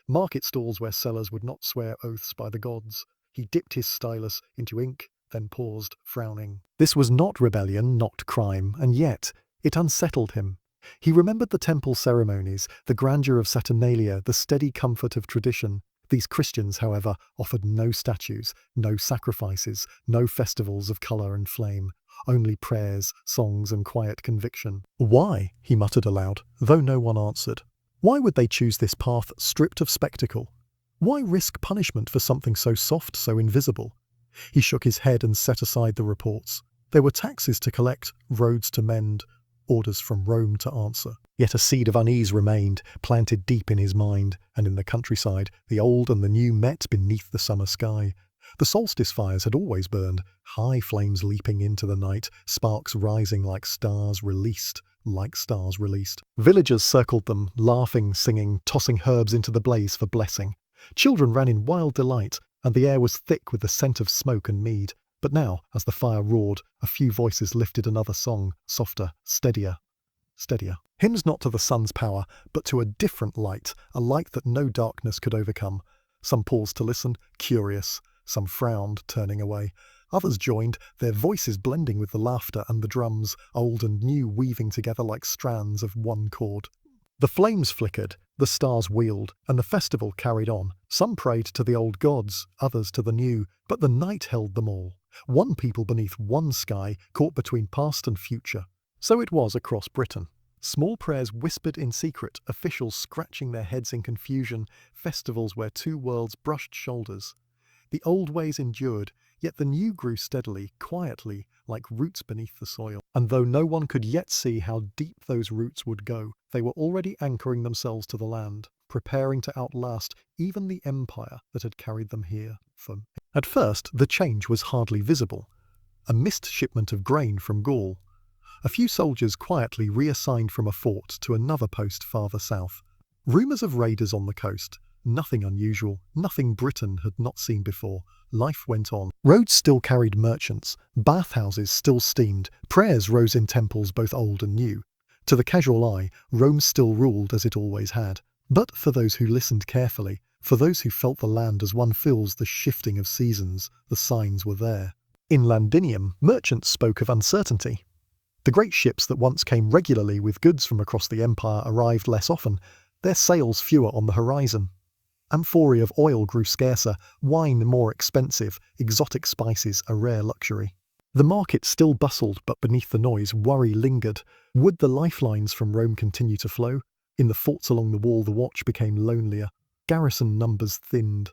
[SPEAKER 1] market stalls where sellers would not swear oaths by the gods. He dipped his stylus into ink, then paused, frowning. This was not rebellion, not crime, and yet it unsettled him. He remembered the temple ceremonies, the grandeur of Saturnalia, the steady comfort of tradition. These Christians, however, offered no statues, no sacrifices, no festivals of colour and flame, only prayers, songs and quiet conviction. Why? He muttered aloud, though no one answered. Why would they choose this path stripped of spectacle? Why risk punishment for something so soft, so invisible? He shook his head and set aside the reports. There were taxes to collect, roads to mend, orders from Rome to answer. Yet a seed of unease remained, planted deep in his mind, and in the countryside, the old and the new met beneath the summer sky. The solstice fires had always burned, high flames leaping into the night, sparks rising like stars released. Villagers circled them, laughing, singing, tossing herbs into the blaze for blessing. Children ran in wild delight, and the air was thick with the scent of smoke and mead. But now, as the fire roared, a few voices lifted another song, softer, steadier, steadier. Hymns not to the sun's power, but to a different light, a light that no darkness could overcome. Some paused to listen, curious. Some frowned, turning away. Others joined, their voices blending with the laughter and the drums, old and new weaving together like strands of one chord. The flames flickered, the stars wheeled, and the festival carried on. Some prayed to the old gods, others to the new, but the night held them all. One people beneath one sky, caught between past and future. So it was across Britain. Small prayers whispered in secret, officials scratching their heads in confusion, festivals where two worlds brushed shoulders. The old ways endured, yet the new grew steadily, quietly, like roots beneath the soil. And though no one could yet see how deep those roots would go, they were already anchoring themselves to the land, preparing to outlast even the empire that had carried them here. At first, the change was hardly visible. A missed shipment of grain from Gaul. A few soldiers quietly reassigned from a fort to another post farther south. Rumours of raiders on the coast. Nothing unusual, nothing Britain had not seen before. Life went on. Roads still carried merchants, bathhouses still steamed, prayers rose in temples both old and new. To the casual eye, Rome still ruled as it always had. But for those who listened carefully, for those who felt the land as one feels the shifting of seasons, the signs were there. In Londinium, merchants spoke of uncertainty. The great ships that once came regularly with goods from across the empire arrived less often, their sails fewer on the horizon. Amphorae of oil grew scarcer, wine more expensive, exotic spices a rare luxury. The market still bustled, but beneath the noise worry lingered. Would the lifelines from Rome continue to flow? In the forts along the wall the watch became lonelier. Garrison numbers thinned.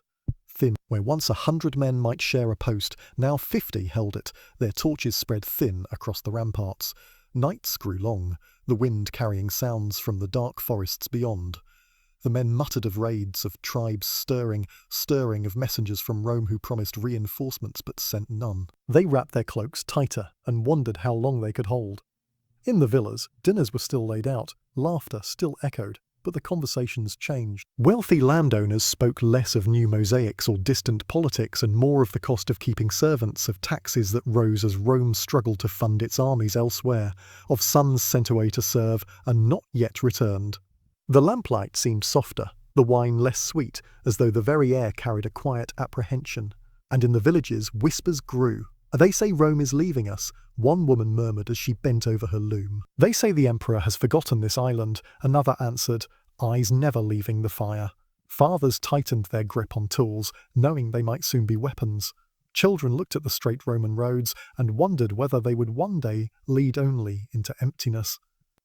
[SPEAKER 1] Where once 100 men might share a post, now 50 held it, their torches spread thin across the ramparts. Nights grew long, the wind carrying sounds from the dark forests beyond. The men muttered of raids, of tribes stirring, of messengers from Rome who promised reinforcements but sent none. They wrapped their cloaks tighter and wondered how long they could hold. In the villas, dinners were still laid out, laughter still echoed, but the conversations changed. Wealthy landowners spoke less of new mosaics or distant politics and more of the cost of keeping servants, of taxes that rose as Rome struggled to fund its armies elsewhere, of sons sent away to serve and not yet returned. The lamplight seemed softer, the wine less sweet, as though the very air carried a quiet apprehension. And in the villages, whispers grew. "They say Rome is leaving us," one woman murmured as she bent over her loom. "They say the emperor has forgotten this island," another answered, eyes never leaving the fire. Fathers tightened their grip on tools, knowing they might soon be weapons. Children looked at the straight Roman roads and wondered whether they would one day lead only into emptiness.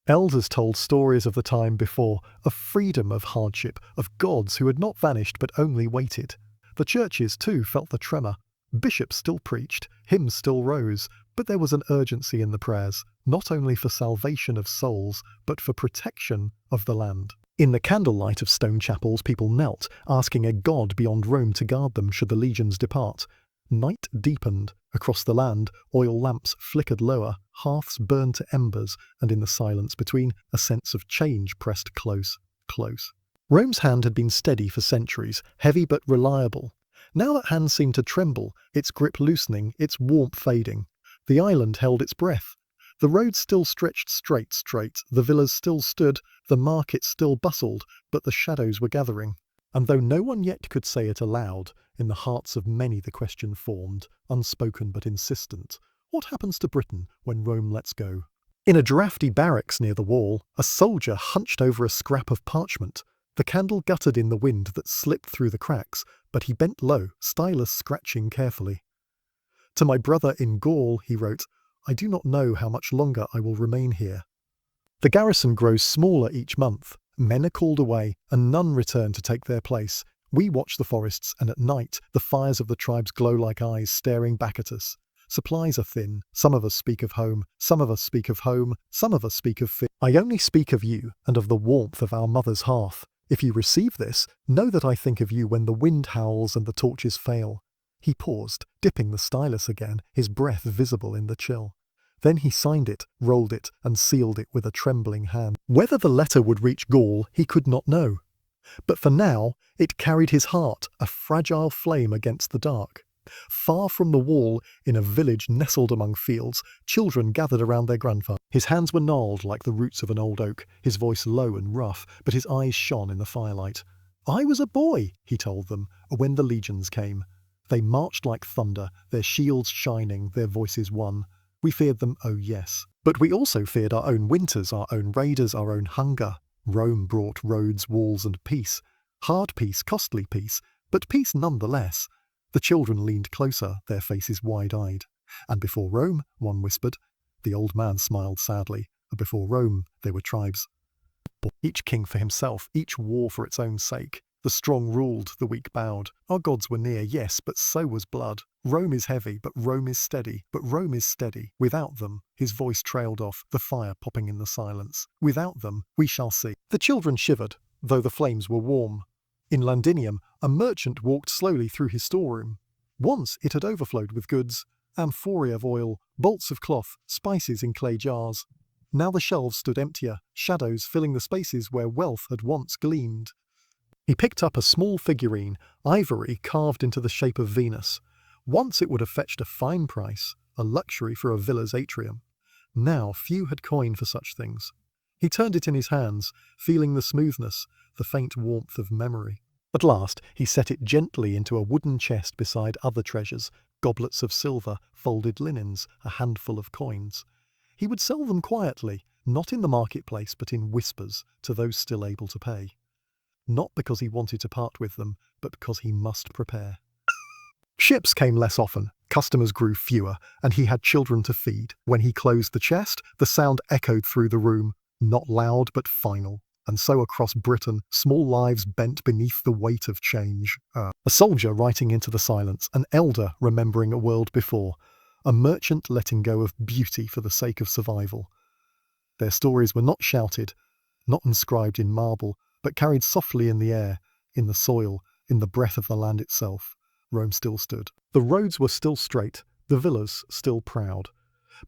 [SPEAKER 1] Elders told stories of the time before, of freedom, of hardship, of gods who had not vanished but only waited. The churches, too, felt the tremor. Bishops still preached, hymns still rose, but there was an urgency in the prayers, not only for salvation of souls, but for protection of the land. In the candlelight of stone chapels people knelt, asking a god beyond Rome to guard them should the legions depart. Night deepened. Across the land, oil lamps flickered lower, hearths burned to embers, and in the silence between, a sense of change pressed close, close. Rome's hand had been steady for centuries, heavy but reliable. Now that hand seemed to tremble, its grip loosening, its warmth fading. The island held its breath. The road still stretched straight, the villas still stood, the market still bustled, but the shadows were gathering. And though no one yet could say it aloud, in the hearts of many the question formed, unspoken but insistent, what happens to Britain when Rome lets go? In a draughty barracks near the wall, a soldier hunched over a scrap of parchment. The candle guttered in the wind that slipped through the cracks, but he bent low, stylus scratching carefully. "To my brother in Gaul," he wrote, "I do not know how much longer I will remain here." The garrison grows smaller each month. Men are called away, and none return to take their place. We watch the forests, and at night the fires of the tribes glow like eyes staring back at us. Supplies are thin. Some of us speak of home. Some of us speak of home. Some of us speak of fear. I only speak of you and of the warmth of our mother's hearth. If you receive this, know that I think of you when the wind howls and the torches fail. He paused, dipping the stylus again, his breath visible in the chill. Then he signed it, rolled it, and sealed it with a trembling hand. Whether the letter would reach Gaul, he could not know. But for now, it carried his heart, a fragile flame against the dark. Far from the wall, in a village nestled among fields, children gathered around their grandfather. His hands were gnarled like the roots of an old oak, his voice low and rough, but his eyes shone in the firelight. "I was a boy," he told them, when the legions came. They marched like thunder, their shields shining, their voices one. We feared them, oh yes. But we also feared our own winters, our own raiders, our own hunger. Rome brought roads, walls, and peace. Hard peace, costly peace, but peace nonetheless. The children leaned closer, their faces wide-eyed. And before Rome, one whispered. The old man smiled sadly. Before Rome, they were tribes. Each king for himself, each war for its own sake. The strong ruled, the weak bowed. Our gods were near, yes, but so was blood. Rome is heavy, but Rome is steady. But Rome is steady. Without them, his voice trailed off, the fire popping in the silence. Without them, we shall see. The children shivered, though the flames were warm. In Londinium, a merchant walked slowly through his storeroom. Once it had overflowed with goods, amphorae of oil, bolts of cloth, spices in clay jars. Now the shelves stood emptier, shadows filling the spaces where wealth had once gleamed. He picked up a small figurine, ivory carved into the shape of Venus. Once it would have fetched a fine price, a luxury for a villa's atrium. Now few had coin for such things. He turned it in his hands, feeling the smoothness, the faint warmth of memory. At last he set it gently into a wooden chest beside other treasures, goblets of silver, folded linens, a handful of coins. He would sell them quietly, not in the marketplace but in whispers, to those still able to pay. Not because he wanted to part with them, but because he must prepare. Ships came less often, customers grew fewer, and he had children to feed. When he closed the chest, the sound echoed through the room, not loud but final. And so across Britain, small lives bent beneath the weight of change. A soldier writing into the silence, an elder remembering a world before, a merchant letting go of beauty for the sake of survival. Their stories were not shouted, not inscribed in marble, but carried softly in the air, in the soil, in the breath of the land itself. Rome still stood. The roads were still straight, the villas still proud.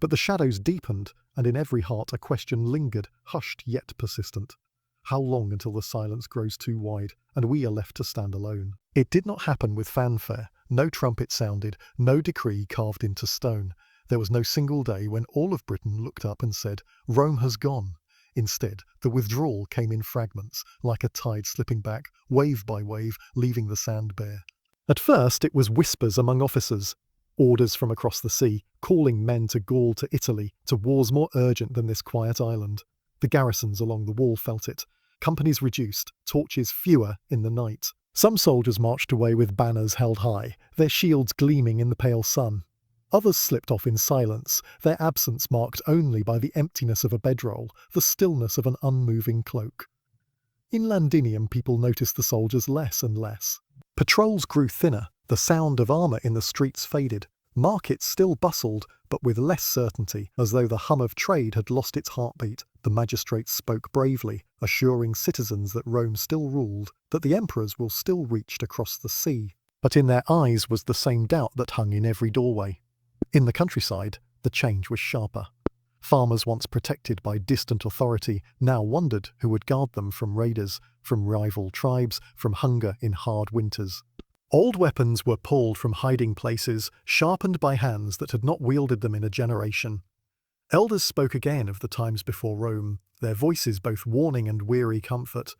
[SPEAKER 1] But the shadows deepened, and in every heart a question lingered, hushed yet persistent. How long until the silence grows too wide, and we are left to stand alone? It did not happen with fanfare. No trumpet sounded, no decree carved into stone. There was no single day when all of Britain looked up and said, "Rome has gone." Instead, the withdrawal came in fragments, like a tide slipping back, wave by wave, leaving the sand bare. At first it was whispers among officers, orders from across the sea, calling men to Gaul, to Italy, to wars more urgent than this quiet island. The garrisons along the wall felt it. Companies reduced, torches fewer in the night. Some soldiers marched away with banners held high, their shields gleaming in the pale sun. Others slipped off in silence, their absence marked only by the emptiness of a bedroll, the stillness of an unmoving cloak. In Londinium people noticed the soldiers less and less. Patrols grew thinner, the sound of armour in the streets faded. Markets still bustled, but with less certainty, as though the hum of trade had lost its heartbeat. The magistrates spoke bravely, assuring citizens that Rome still ruled, that the emperors will still reach across the sea. But in their eyes was the same doubt that hung in every doorway. In the countryside, the change was sharper. Farmers once protected by distant authority now wondered who would guard them from raiders, from rival tribes, from hunger in hard winters. Old weapons were pulled from hiding places, sharpened by hands that had not wielded them in a generation. Elders spoke again of the times before Rome, their voices both warning and weary comfort.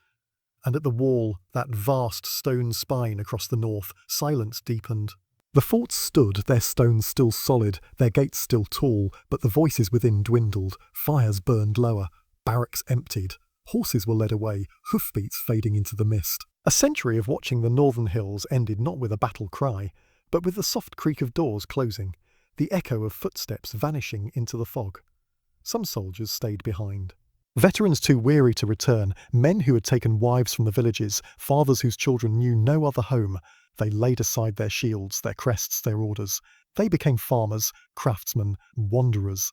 [SPEAKER 1] And at the wall, that vast stone spine across the north, silence deepened. The forts stood, their stones still solid, their gates still tall, but the voices within dwindled, fires burned lower, barracks emptied. Horses were led away, hoofbeats fading into the mist. A century of watching the northern hills ended not with a battle cry, but with the soft creak of doors closing, the echo of footsteps vanishing into the fog. Some soldiers stayed behind. Veterans too weary to return, men who had taken wives from the villages, fathers whose children knew no other home, they laid aside their shields, their crests, their orders. They became farmers, craftsmen, wanderers.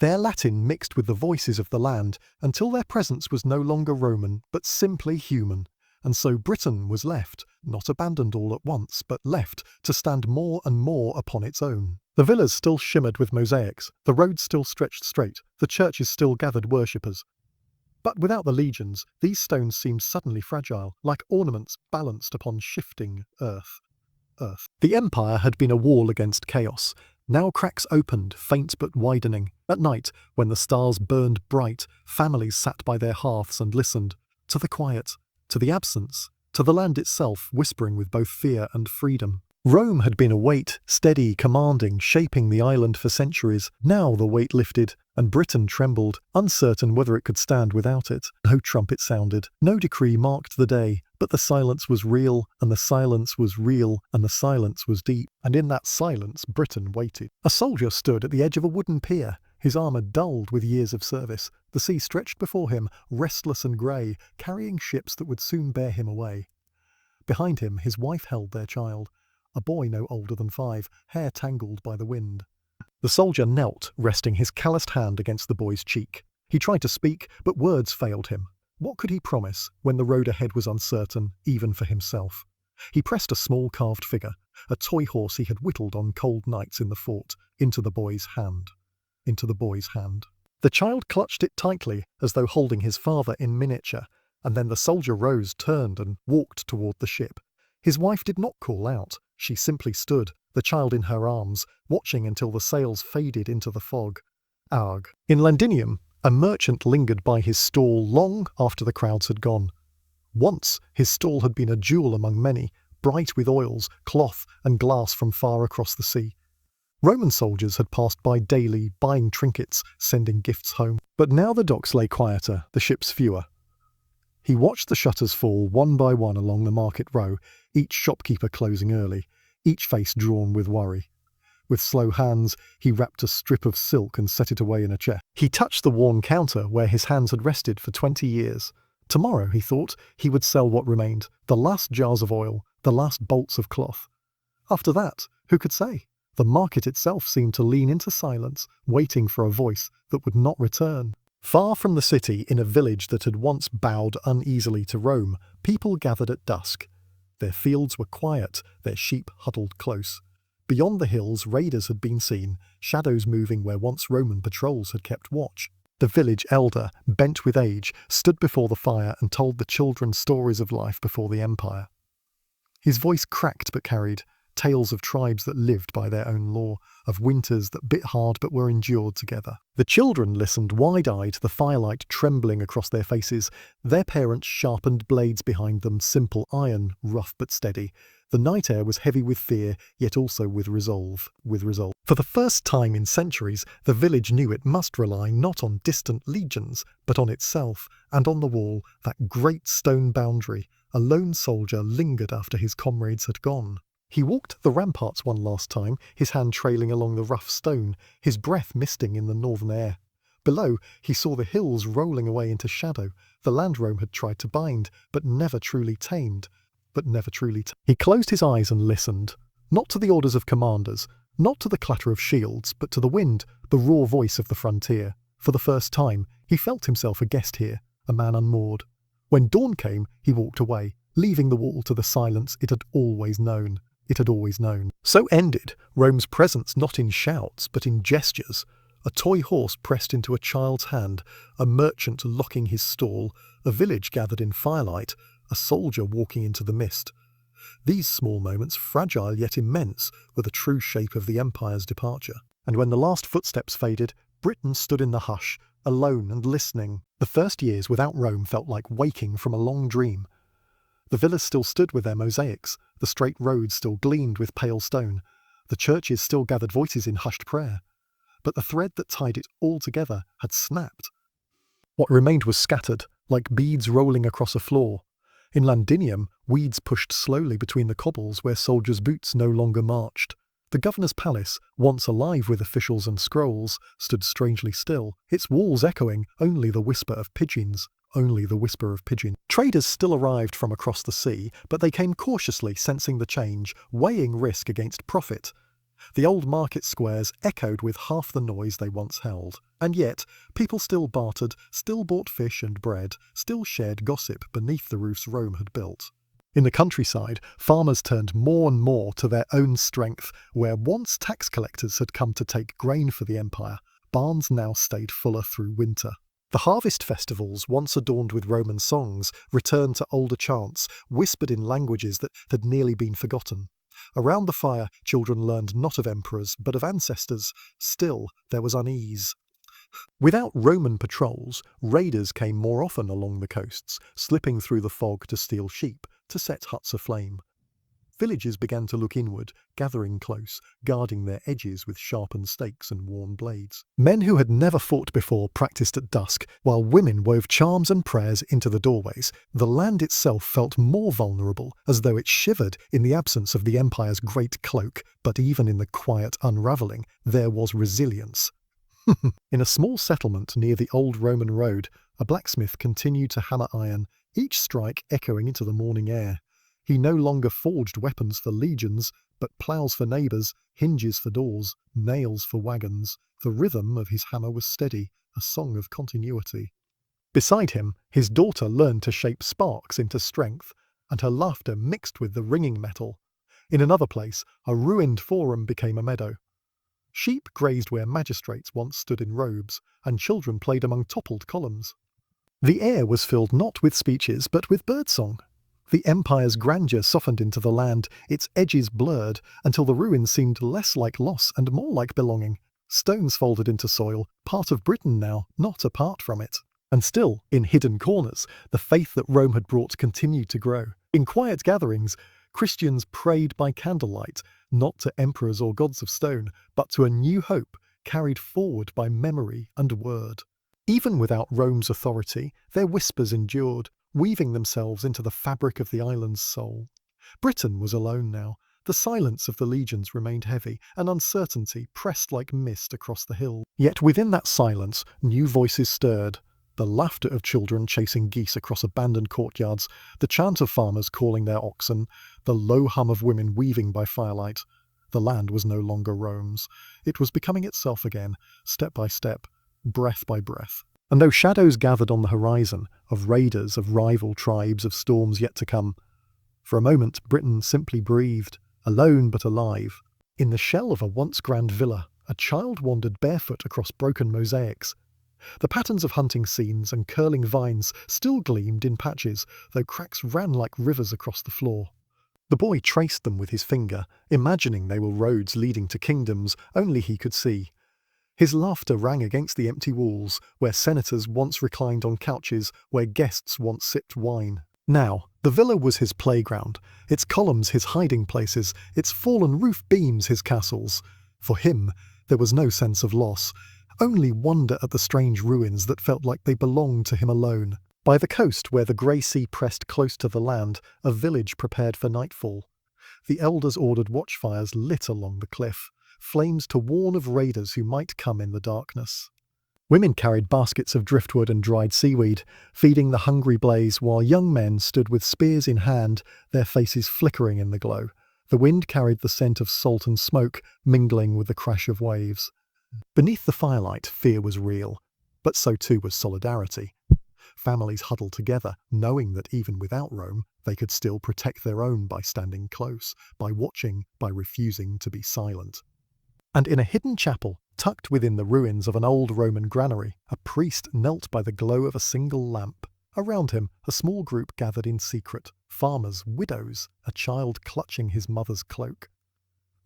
[SPEAKER 1] Their Latin mixed with the voices of the land until their presence was no longer Roman, but simply human. And so Britain was left, not abandoned all at once, but left to stand more and more upon its own. The villas still shimmered with mosaics, the roads still stretched straight, the churches still gathered worshippers. But without the legions, these stones seemed suddenly fragile, like ornaments balanced upon shifting earth. The empire had been a wall against chaos. Now cracks opened, faint but widening. At night, when the stars burned bright, families sat by their hearths and listened. To the quiet, to the absence, to the land itself whispering with both fear and freedom. Rome had been a weight, steady, commanding, shaping the island for centuries. Now the weight lifted, and Britain trembled, uncertain whether it could stand without it. No trumpet sounded, no decree marked the day, but the silence was real, and the silence was real, and the silence was deep. And in that silence Britain waited. A soldier stood at the edge of a wooden pier, his armour dulled with years of service. The sea stretched before him, restless and grey, carrying ships that would soon bear him away. Behind him his wife held their child, a boy no older than 5, hair tangled by the wind. The soldier knelt, resting his calloused hand against the boy's cheek. He tried to speak, but words failed him. What could he promise when the road ahead was uncertain, even for himself? He pressed a small carved figure, a toy horse he had whittled on cold nights in the fort, into the boy's hand. The child clutched it tightly, as though holding his father in miniature, and then the soldier rose, turned, and walked toward the ship. His wife did not call out. She simply stood, the child in her arms, watching until the sails faded into the fog. Arg. In Londinium, a merchant lingered by his stall long after the crowds had gone. Once his stall had been a jewel among many, bright with oils, cloth, and glass from far across the sea. Roman soldiers had passed by daily, buying trinkets, sending gifts home. But now the docks lay quieter, the ships fewer. He watched the shutters fall one by one along the market row, each shopkeeper closing early, each face drawn with worry. With slow hands, he wrapped a strip of silk and set it away in a chest. He touched the worn counter where his hands had rested for 20 years. Tomorrow, he thought, he would sell what remained, the last jars of oil, the last bolts of cloth. After that, who could say? The market itself seemed to lean into silence, waiting for a voice that would not return. Far from the city, in a village that had once bowed uneasily to Rome, people gathered at dusk. Their fields were quiet, their sheep huddled close. Beyond the hills, raiders had been seen, shadows moving where once Roman patrols had kept watch. The village elder, bent with age, stood before the fire and told the children stories of life before the empire. His voice cracked but carried, tales of tribes that lived by their own law, of winters that bit hard but were endured together. The children listened wide-eyed, the firelight trembling across their faces. Their parents sharpened blades behind them, simple iron, rough but steady. The night air was heavy with fear, yet also with resolve. For the first time in centuries, the village knew it must rely not on distant legions, but on itself, and on the wall, that great stone boundary. A lone soldier lingered after his comrades had gone. He walked the ramparts one last time, his hand trailing along the rough stone, his breath misting in the northern air. Below, he saw the hills rolling away into shadow, the land Rome had tried to bind, but never truly tamed. He closed his eyes and listened, not to the orders of commanders, not to the clatter of shields, but to the wind, the raw voice of the frontier. For the first time, he felt himself a guest here, a man unmoored. When dawn came, he walked away, leaving the wall to the silence it had always known. So ended Rome's presence not in shouts, but in gestures. A toy horse pressed into a child's hand, a merchant locking his stall, a village gathered in firelight, a soldier walking into the mist. These small moments, fragile yet immense, were the true shape of the empire's departure. And when the last footsteps faded, Britain stood in the hush, alone and listening. The first years without Rome felt like waking from a long dream. The villas still stood with their mosaics, the straight roads still gleamed with pale stone, the churches still gathered voices in hushed prayer. But the thread that tied it all together had snapped. What remained was scattered, like beads rolling across a floor. In Londinium, weeds pushed slowly between the cobbles where soldiers' boots no longer marched. The governor's palace, once alive with officials and scrolls, stood strangely still, its walls echoing only the whisper of pigeons. Traders still arrived from across the sea, but they came cautiously, sensing the change, weighing risk against profit. The old market squares echoed with half the noise they once held. And yet, people still bartered, still bought fish and bread, still shared gossip beneath the roofs Rome had built. In the countryside, farmers turned more and more to their own strength. Where once tax collectors had come to take grain for the empire, barns now stayed fuller through winter. The harvest festivals, once adorned with Roman songs, returned to older chants, whispered in languages that had nearly been forgotten. Around the fire, children learned not of emperors, but of ancestors. Still, there was unease. Without Roman patrols, raiders came more often along the coasts, slipping through the fog to steal sheep, to set huts aflame. Villages began to look inward, gathering close, guarding their edges with sharpened stakes and worn blades. Men who had never fought before practiced at dusk, while women wove charms and prayers into the doorways. The land itself felt more vulnerable, as though it shivered in the absence of the empire's great cloak, but even in the quiet unravelling, there was resilience. In a small settlement near the old Roman road, a blacksmith continued to hammer iron, each strike echoing into the morning air. He no longer forged weapons for legions, but ploughs for neighbours, hinges for doors, nails for wagons. The rhythm of his hammer was steady, a song of continuity. Beside him, his daughter learned to shape sparks into strength, and her laughter mixed with the ringing metal. In another place, a ruined forum became a meadow. Sheep grazed where magistrates once stood in robes, and children played among toppled columns. The air was filled not with speeches, but with birdsong. The empire's grandeur softened into the land, its edges blurred, until the ruins seemed less like loss and more like belonging. Stones folded into soil, part of Britain now, not apart from it. And still, in hidden corners, the faith that Rome had brought continued to grow. In quiet gatherings, Christians prayed by candlelight, not to emperors or gods of stone, but to a new hope carried forward by memory and word. Even without Rome's authority, their whispers endured, weaving themselves into the fabric of the island's soul. Britain was alone now. The silence of the legions remained heavy, and uncertainty pressed like mist across the hill. Yet within that silence, new voices stirred. The laughter of children chasing geese across abandoned courtyards, the chant of farmers calling their oxen, the low hum of women weaving by firelight. The land was no longer Rome's. It was becoming itself again, step by step, breath by breath. And though shadows gathered on the horizon, of raiders, of rival tribes, of storms yet to come, for a moment Britain simply breathed, alone but alive. In the shell of a once grand villa, a child wandered barefoot across broken mosaics. The patterns of hunting scenes and curling vines still gleamed in patches, though cracks ran like rivers across the floor. The boy traced them with his finger, imagining they were roads leading to kingdoms only he could see. His laughter rang against the empty walls, where senators once reclined on couches, where guests once sipped wine. Now, the villa was his playground, its columns his hiding places, its fallen roof beams his castles. For him, there was no sense of loss, only wonder at the strange ruins that felt like they belonged to him alone. By the coast, where the grey sea pressed close to the land, a village prepared for nightfall. The elders ordered watchfires lit along the cliff, flames to warn of raiders who might come in the darkness. Women carried baskets of driftwood and dried seaweed, feeding the hungry blaze, while young men stood with spears in hand, their faces flickering in the glow. The wind carried the scent of salt and smoke, mingling with the crash of waves. Beneath the firelight, fear was real, but so too was solidarity. Families huddled together, knowing that even without Rome, they could still protect their own by standing close, by watching, by refusing to be silent. And in a hidden chapel, tucked within the ruins of an old Roman granary, a priest knelt by the glow of a single lamp. Around him, a small group gathered in secret, farmers, widows, a child clutching his mother's cloak.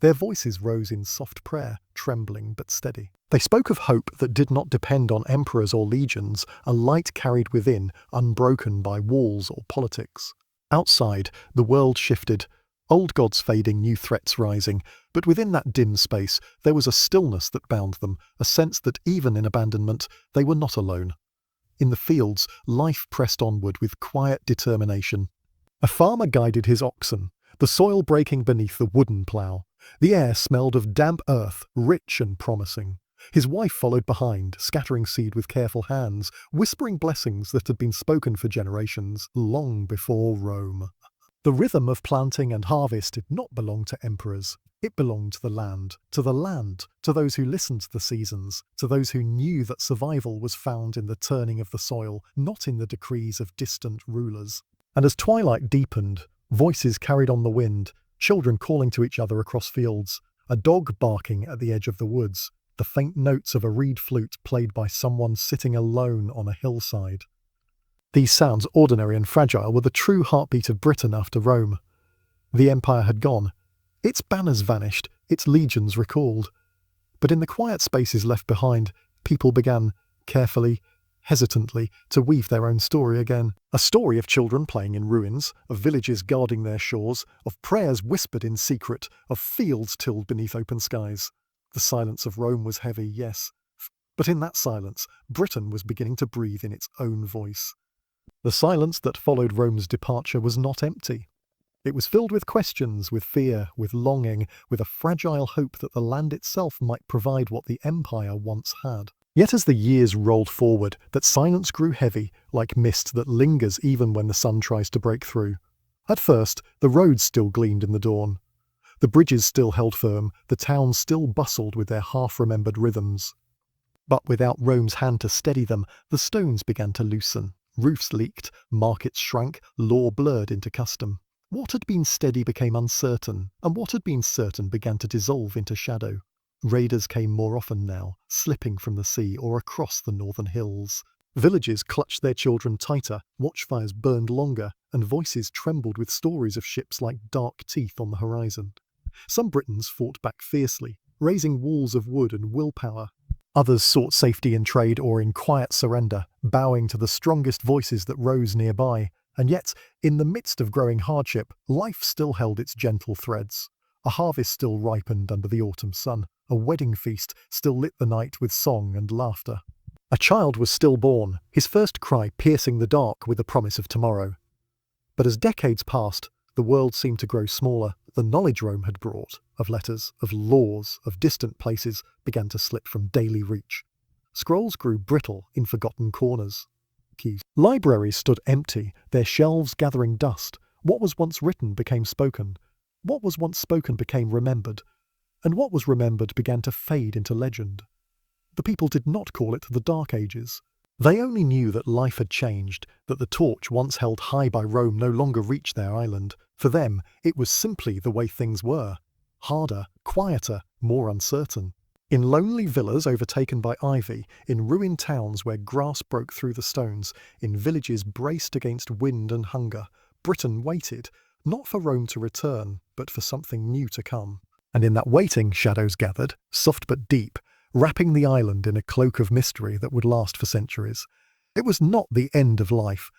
[SPEAKER 1] Their voices rose in soft prayer, trembling but steady. They spoke of hope that did not depend on emperors or legions, a light carried within, unbroken by walls or politics. Outside, the world shifted, old gods fading, new threats rising, but within that dim space there was a stillness that bound them, a sense that even in abandonment they were not alone. In the fields, life pressed onward with quiet determination. A farmer guided his oxen, the soil breaking beneath the wooden plough. The air smelled of damp earth, rich and promising. His wife followed behind, scattering seed with careful hands, whispering blessings that had been spoken for generations, long before Rome. The rhythm of planting and harvest did not belong to emperors. It belonged to the land, to those who listened to the seasons, to those who knew that survival was found in the turning of the soil, not in the decrees of distant rulers. And as twilight deepened, voices carried on the wind, children calling to each other across fields, a dog barking at the edge of the woods, the faint notes of a reed flute played by someone sitting alone on a hillside. These sounds, ordinary and fragile, were the true heartbeat of Britain after Rome. The empire had gone. Its banners vanished, its legions recalled. But in the quiet spaces left behind, people began, carefully, hesitantly, to weave their own story again. A story of children playing in ruins, of villages guarding their shores, of prayers whispered in secret, of fields tilled beneath open skies. The silence of Rome was heavy, yes. But in that silence, Britain was beginning to breathe in its own voice. The silence that followed Rome's departure was not empty. It was filled with questions, with fear, with longing, with a fragile hope that the land itself might provide what the empire once had. Yet as the years rolled forward, that silence grew heavy, like mist that lingers even when the sun tries to break through. At first, the roads still gleamed in the dawn. The bridges still held firm, the towns still bustled with their half-remembered rhythms. But without Rome's hand to steady them, the stones began to loosen. Roofs leaked, markets shrank, law blurred into custom. What had been steady became uncertain, and what had been certain began to dissolve into shadow. Raiders came more often now, slipping from the sea or across the northern hills. Villages clutched their children tighter, watchfires burned longer, and voices trembled with stories of ships like dark teeth on the horizon. Some Britons fought back fiercely, raising walls of wood and willpower. Others sought safety in trade or in quiet surrender, bowing to the strongest voices that rose nearby. And yet, in the midst of growing hardship, life still held its gentle threads. A harvest still ripened under the autumn sun. A wedding feast still lit the night with song and laughter. A child was still born, his first cry piercing the dark with the promise of tomorrow. But as decades passed, the world seemed to grow smaller. The knowledge Rome had brought, of letters, of laws, of distant places, began to slip from daily reach. Scrolls grew brittle in forgotten corners. Libraries stood empty, their shelves gathering dust. What was once written became spoken. What was once spoken became remembered. And what was remembered began to fade into legend. The people did not call it the Dark Ages. They only knew that life had changed, that the torch once held high by Rome no longer reached their island. For them, it was simply the way things were. Harder, quieter, more uncertain. In lonely villas overtaken by ivy, in ruined towns where grass broke through the stones, in villages braced against wind and hunger, Britain waited, not for Rome to return, but for something new to come. And in that waiting, shadows gathered, soft but deep, wrapping the island in a cloak of mystery that would last for centuries. It was not the end of life,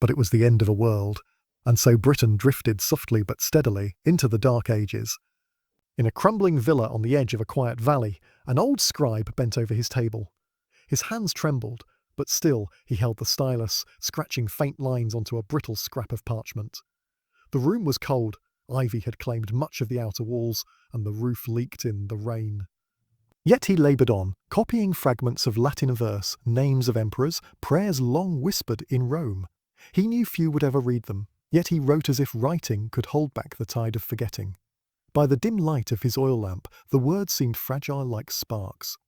[SPEAKER 1] but it was the end of a world, and so Britain drifted softly but steadily into the Dark Ages. In a crumbling villa on the edge of a quiet valley, an old scribe bent over his table. His hands trembled, but still he held the stylus, scratching faint lines onto a brittle scrap of parchment. The room was cold. Ivy had claimed much of the outer walls, and the roof leaked in the rain. Yet he laboured on, copying fragments of Latin verse, names of emperors, prayers long whispered in Rome. He knew few would ever read them, yet he wrote as if writing could hold back the tide of forgetting. By the dim light of his oil lamp, the words seemed fragile like sparks.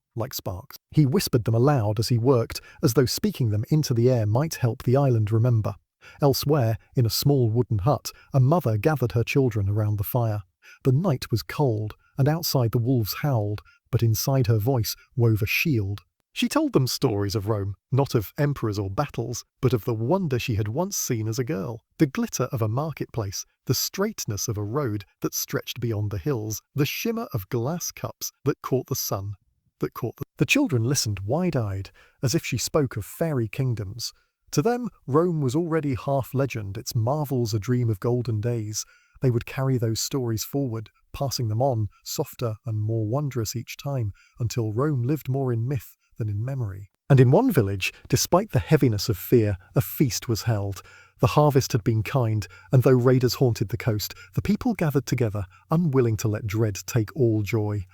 [SPEAKER 1] He whispered them aloud as he worked, as though speaking them into the air might help the island remember. Elsewhere, in a small wooden hut, a mother gathered her children around the fire. The night was cold, and outside the wolves howled, but inside her voice wove a shield. She told them stories of Rome, not of emperors or battles, but of the wonder she had once seen as a girl, the glitter of a marketplace, the straightness of a road that stretched beyond the hills, the shimmer of glass cups that caught the sun. The children listened wide-eyed, as if she spoke of fairy kingdoms. To them, Rome was already half legend, its marvels a dream of golden days. They would carry those stories forward, passing them on, softer and more wondrous each time, until Rome lived more in myth than in memory. And in one village, despite the heaviness of fear, a feast was held. The harvest had been kind, and though raiders haunted the coast, the people gathered together, unwilling to let dread take all joy.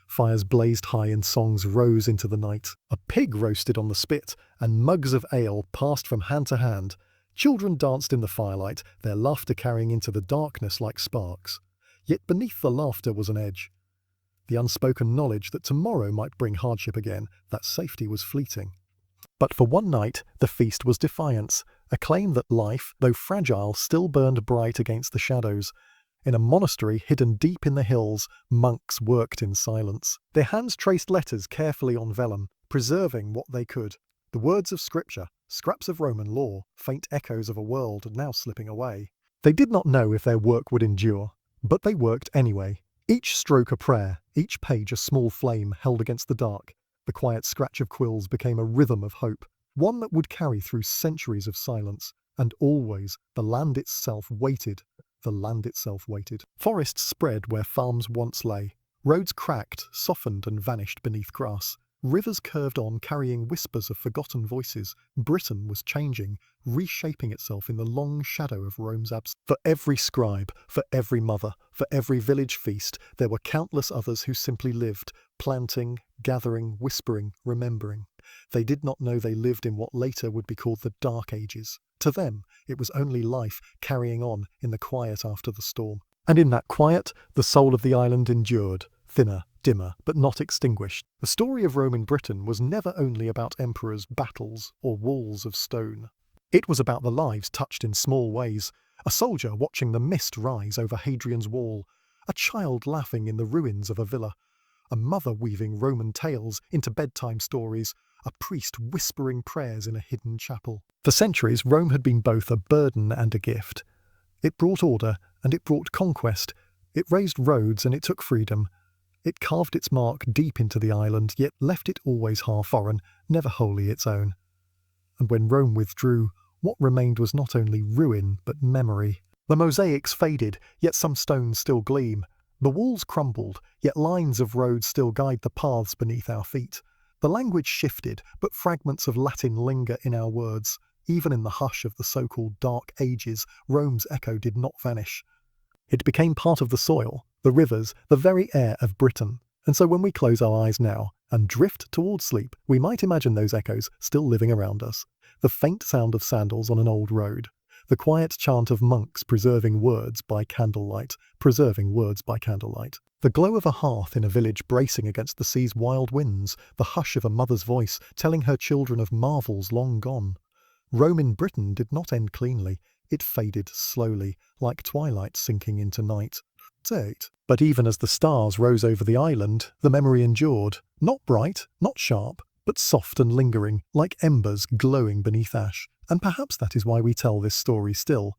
[SPEAKER 1] Fires blazed high and songs rose into the night. A pig roasted on the spit, and mugs of ale passed from hand to hand. Children danced in the firelight, their laughter carrying into the darkness like sparks. Yet beneath the laughter was an edge. The unspoken knowledge that tomorrow might bring hardship again, that safety was fleeting. But for one night, the feast was defiance, a claim that life, though fragile, still burned bright against the shadows. In a monastery hidden deep in the hills, monks worked in silence. Their hands traced letters carefully on vellum, preserving what they could. The words of scripture, scraps of Roman law, faint echoes of a world now slipping away. They did not know if their work would endure, but they worked anyway. Each stroke a prayer, each page a small flame held against the dark. The quiet scratch of quills became a rhythm of hope, one that would carry through centuries of silence. And always the land itself waited. The land itself waited. Forests spread where farms once lay. Roads cracked, softened and vanished beneath grass. Rivers curved on, carrying whispers of forgotten voices. Britain was changing, reshaping itself in the long shadow of Rome's absence. For every scribe, for every mother, for every village feast, there were countless others who simply lived, planting, gathering, whispering, remembering. They did not know they lived in what later would be called the Dark Ages. To them, it was only life carrying on in the quiet after the storm. And in that quiet, the soul of the island endured, thinner, dimmer, but not extinguished. The story of Rome in Britain was never only about emperors, battles, or walls of stone. It was about the lives touched in small ways. A soldier watching the mist rise over Hadrian's wall. A child laughing in the ruins of a villa. A mother weaving Roman tales into bedtime stories. A priest whispering prayers in a hidden chapel. For centuries, Rome had been both a burden and a gift. It brought order and it brought conquest. It raised roads and it took freedom. It carved its mark deep into the island, yet left it always half foreign, never wholly its own. And when Rome withdrew, what remained was not only ruin, but memory. The mosaics faded, yet some stones still gleam. The walls crumbled, yet lines of roads still guide the paths beneath our feet. The language shifted, but fragments of Latin linger in our words. Even in the hush of the so-called Dark Ages, Rome's echo did not vanish. It became part of the soil, the rivers, the very air of Britain. And so when we close our eyes now and drift towards sleep, we might imagine those echoes still living around us. The faint sound of sandals on an old road. The quiet chant of monks preserving words by candlelight. The glow of a hearth in a village bracing against the sea's wild winds. The hush of a mother's voice telling her children of marvels long gone. Rome in Britain did not end cleanly. It faded slowly, like twilight sinking into night. But even as the stars rose over the island, the memory endured. Not bright, not sharp, but soft and lingering, like embers glowing beneath ash. And perhaps that is why we tell this story still.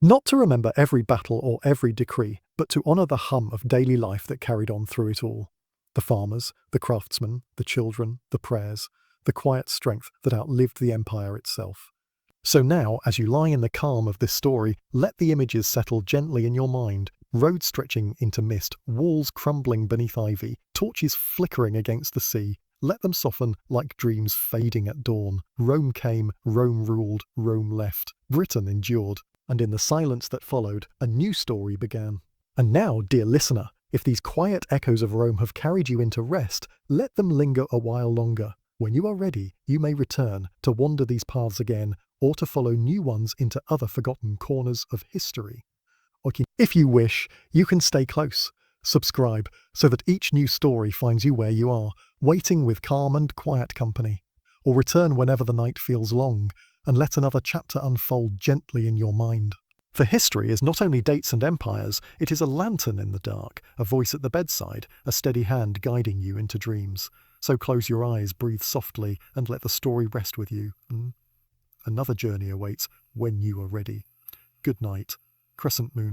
[SPEAKER 1] Not to remember every battle or every decree, but to honour the hum of daily life that carried on through it all. The farmers, the craftsmen, the children, the prayers, the quiet strength that outlived the empire itself. So now, as you lie in the calm of this story, let the images settle gently in your mind. Roads stretching into mist, walls crumbling beneath ivy, torches flickering against the sea. Let them soften like dreams fading at dawn. Rome came, Rome ruled, Rome left. Britain endured. And in the silence that followed, a new story began. And now, dear listener, if these quiet echoes of Rome have carried you into rest, let them linger a while longer. When you are ready, you may return to wander these paths again, or to follow new ones into other forgotten corners of history. If you wish, you can stay close. Subscribe so that each new story finds you where you are, waiting with calm and quiet company. Or return whenever the night feels long, and let another chapter unfold gently in your mind. For history is not only dates and empires, it is a lantern in the dark, a voice at the bedside, a steady hand guiding you into dreams. So close your eyes, breathe softly, and let the story rest with you. Another journey awaits when you are ready. Good night. Crescent moon.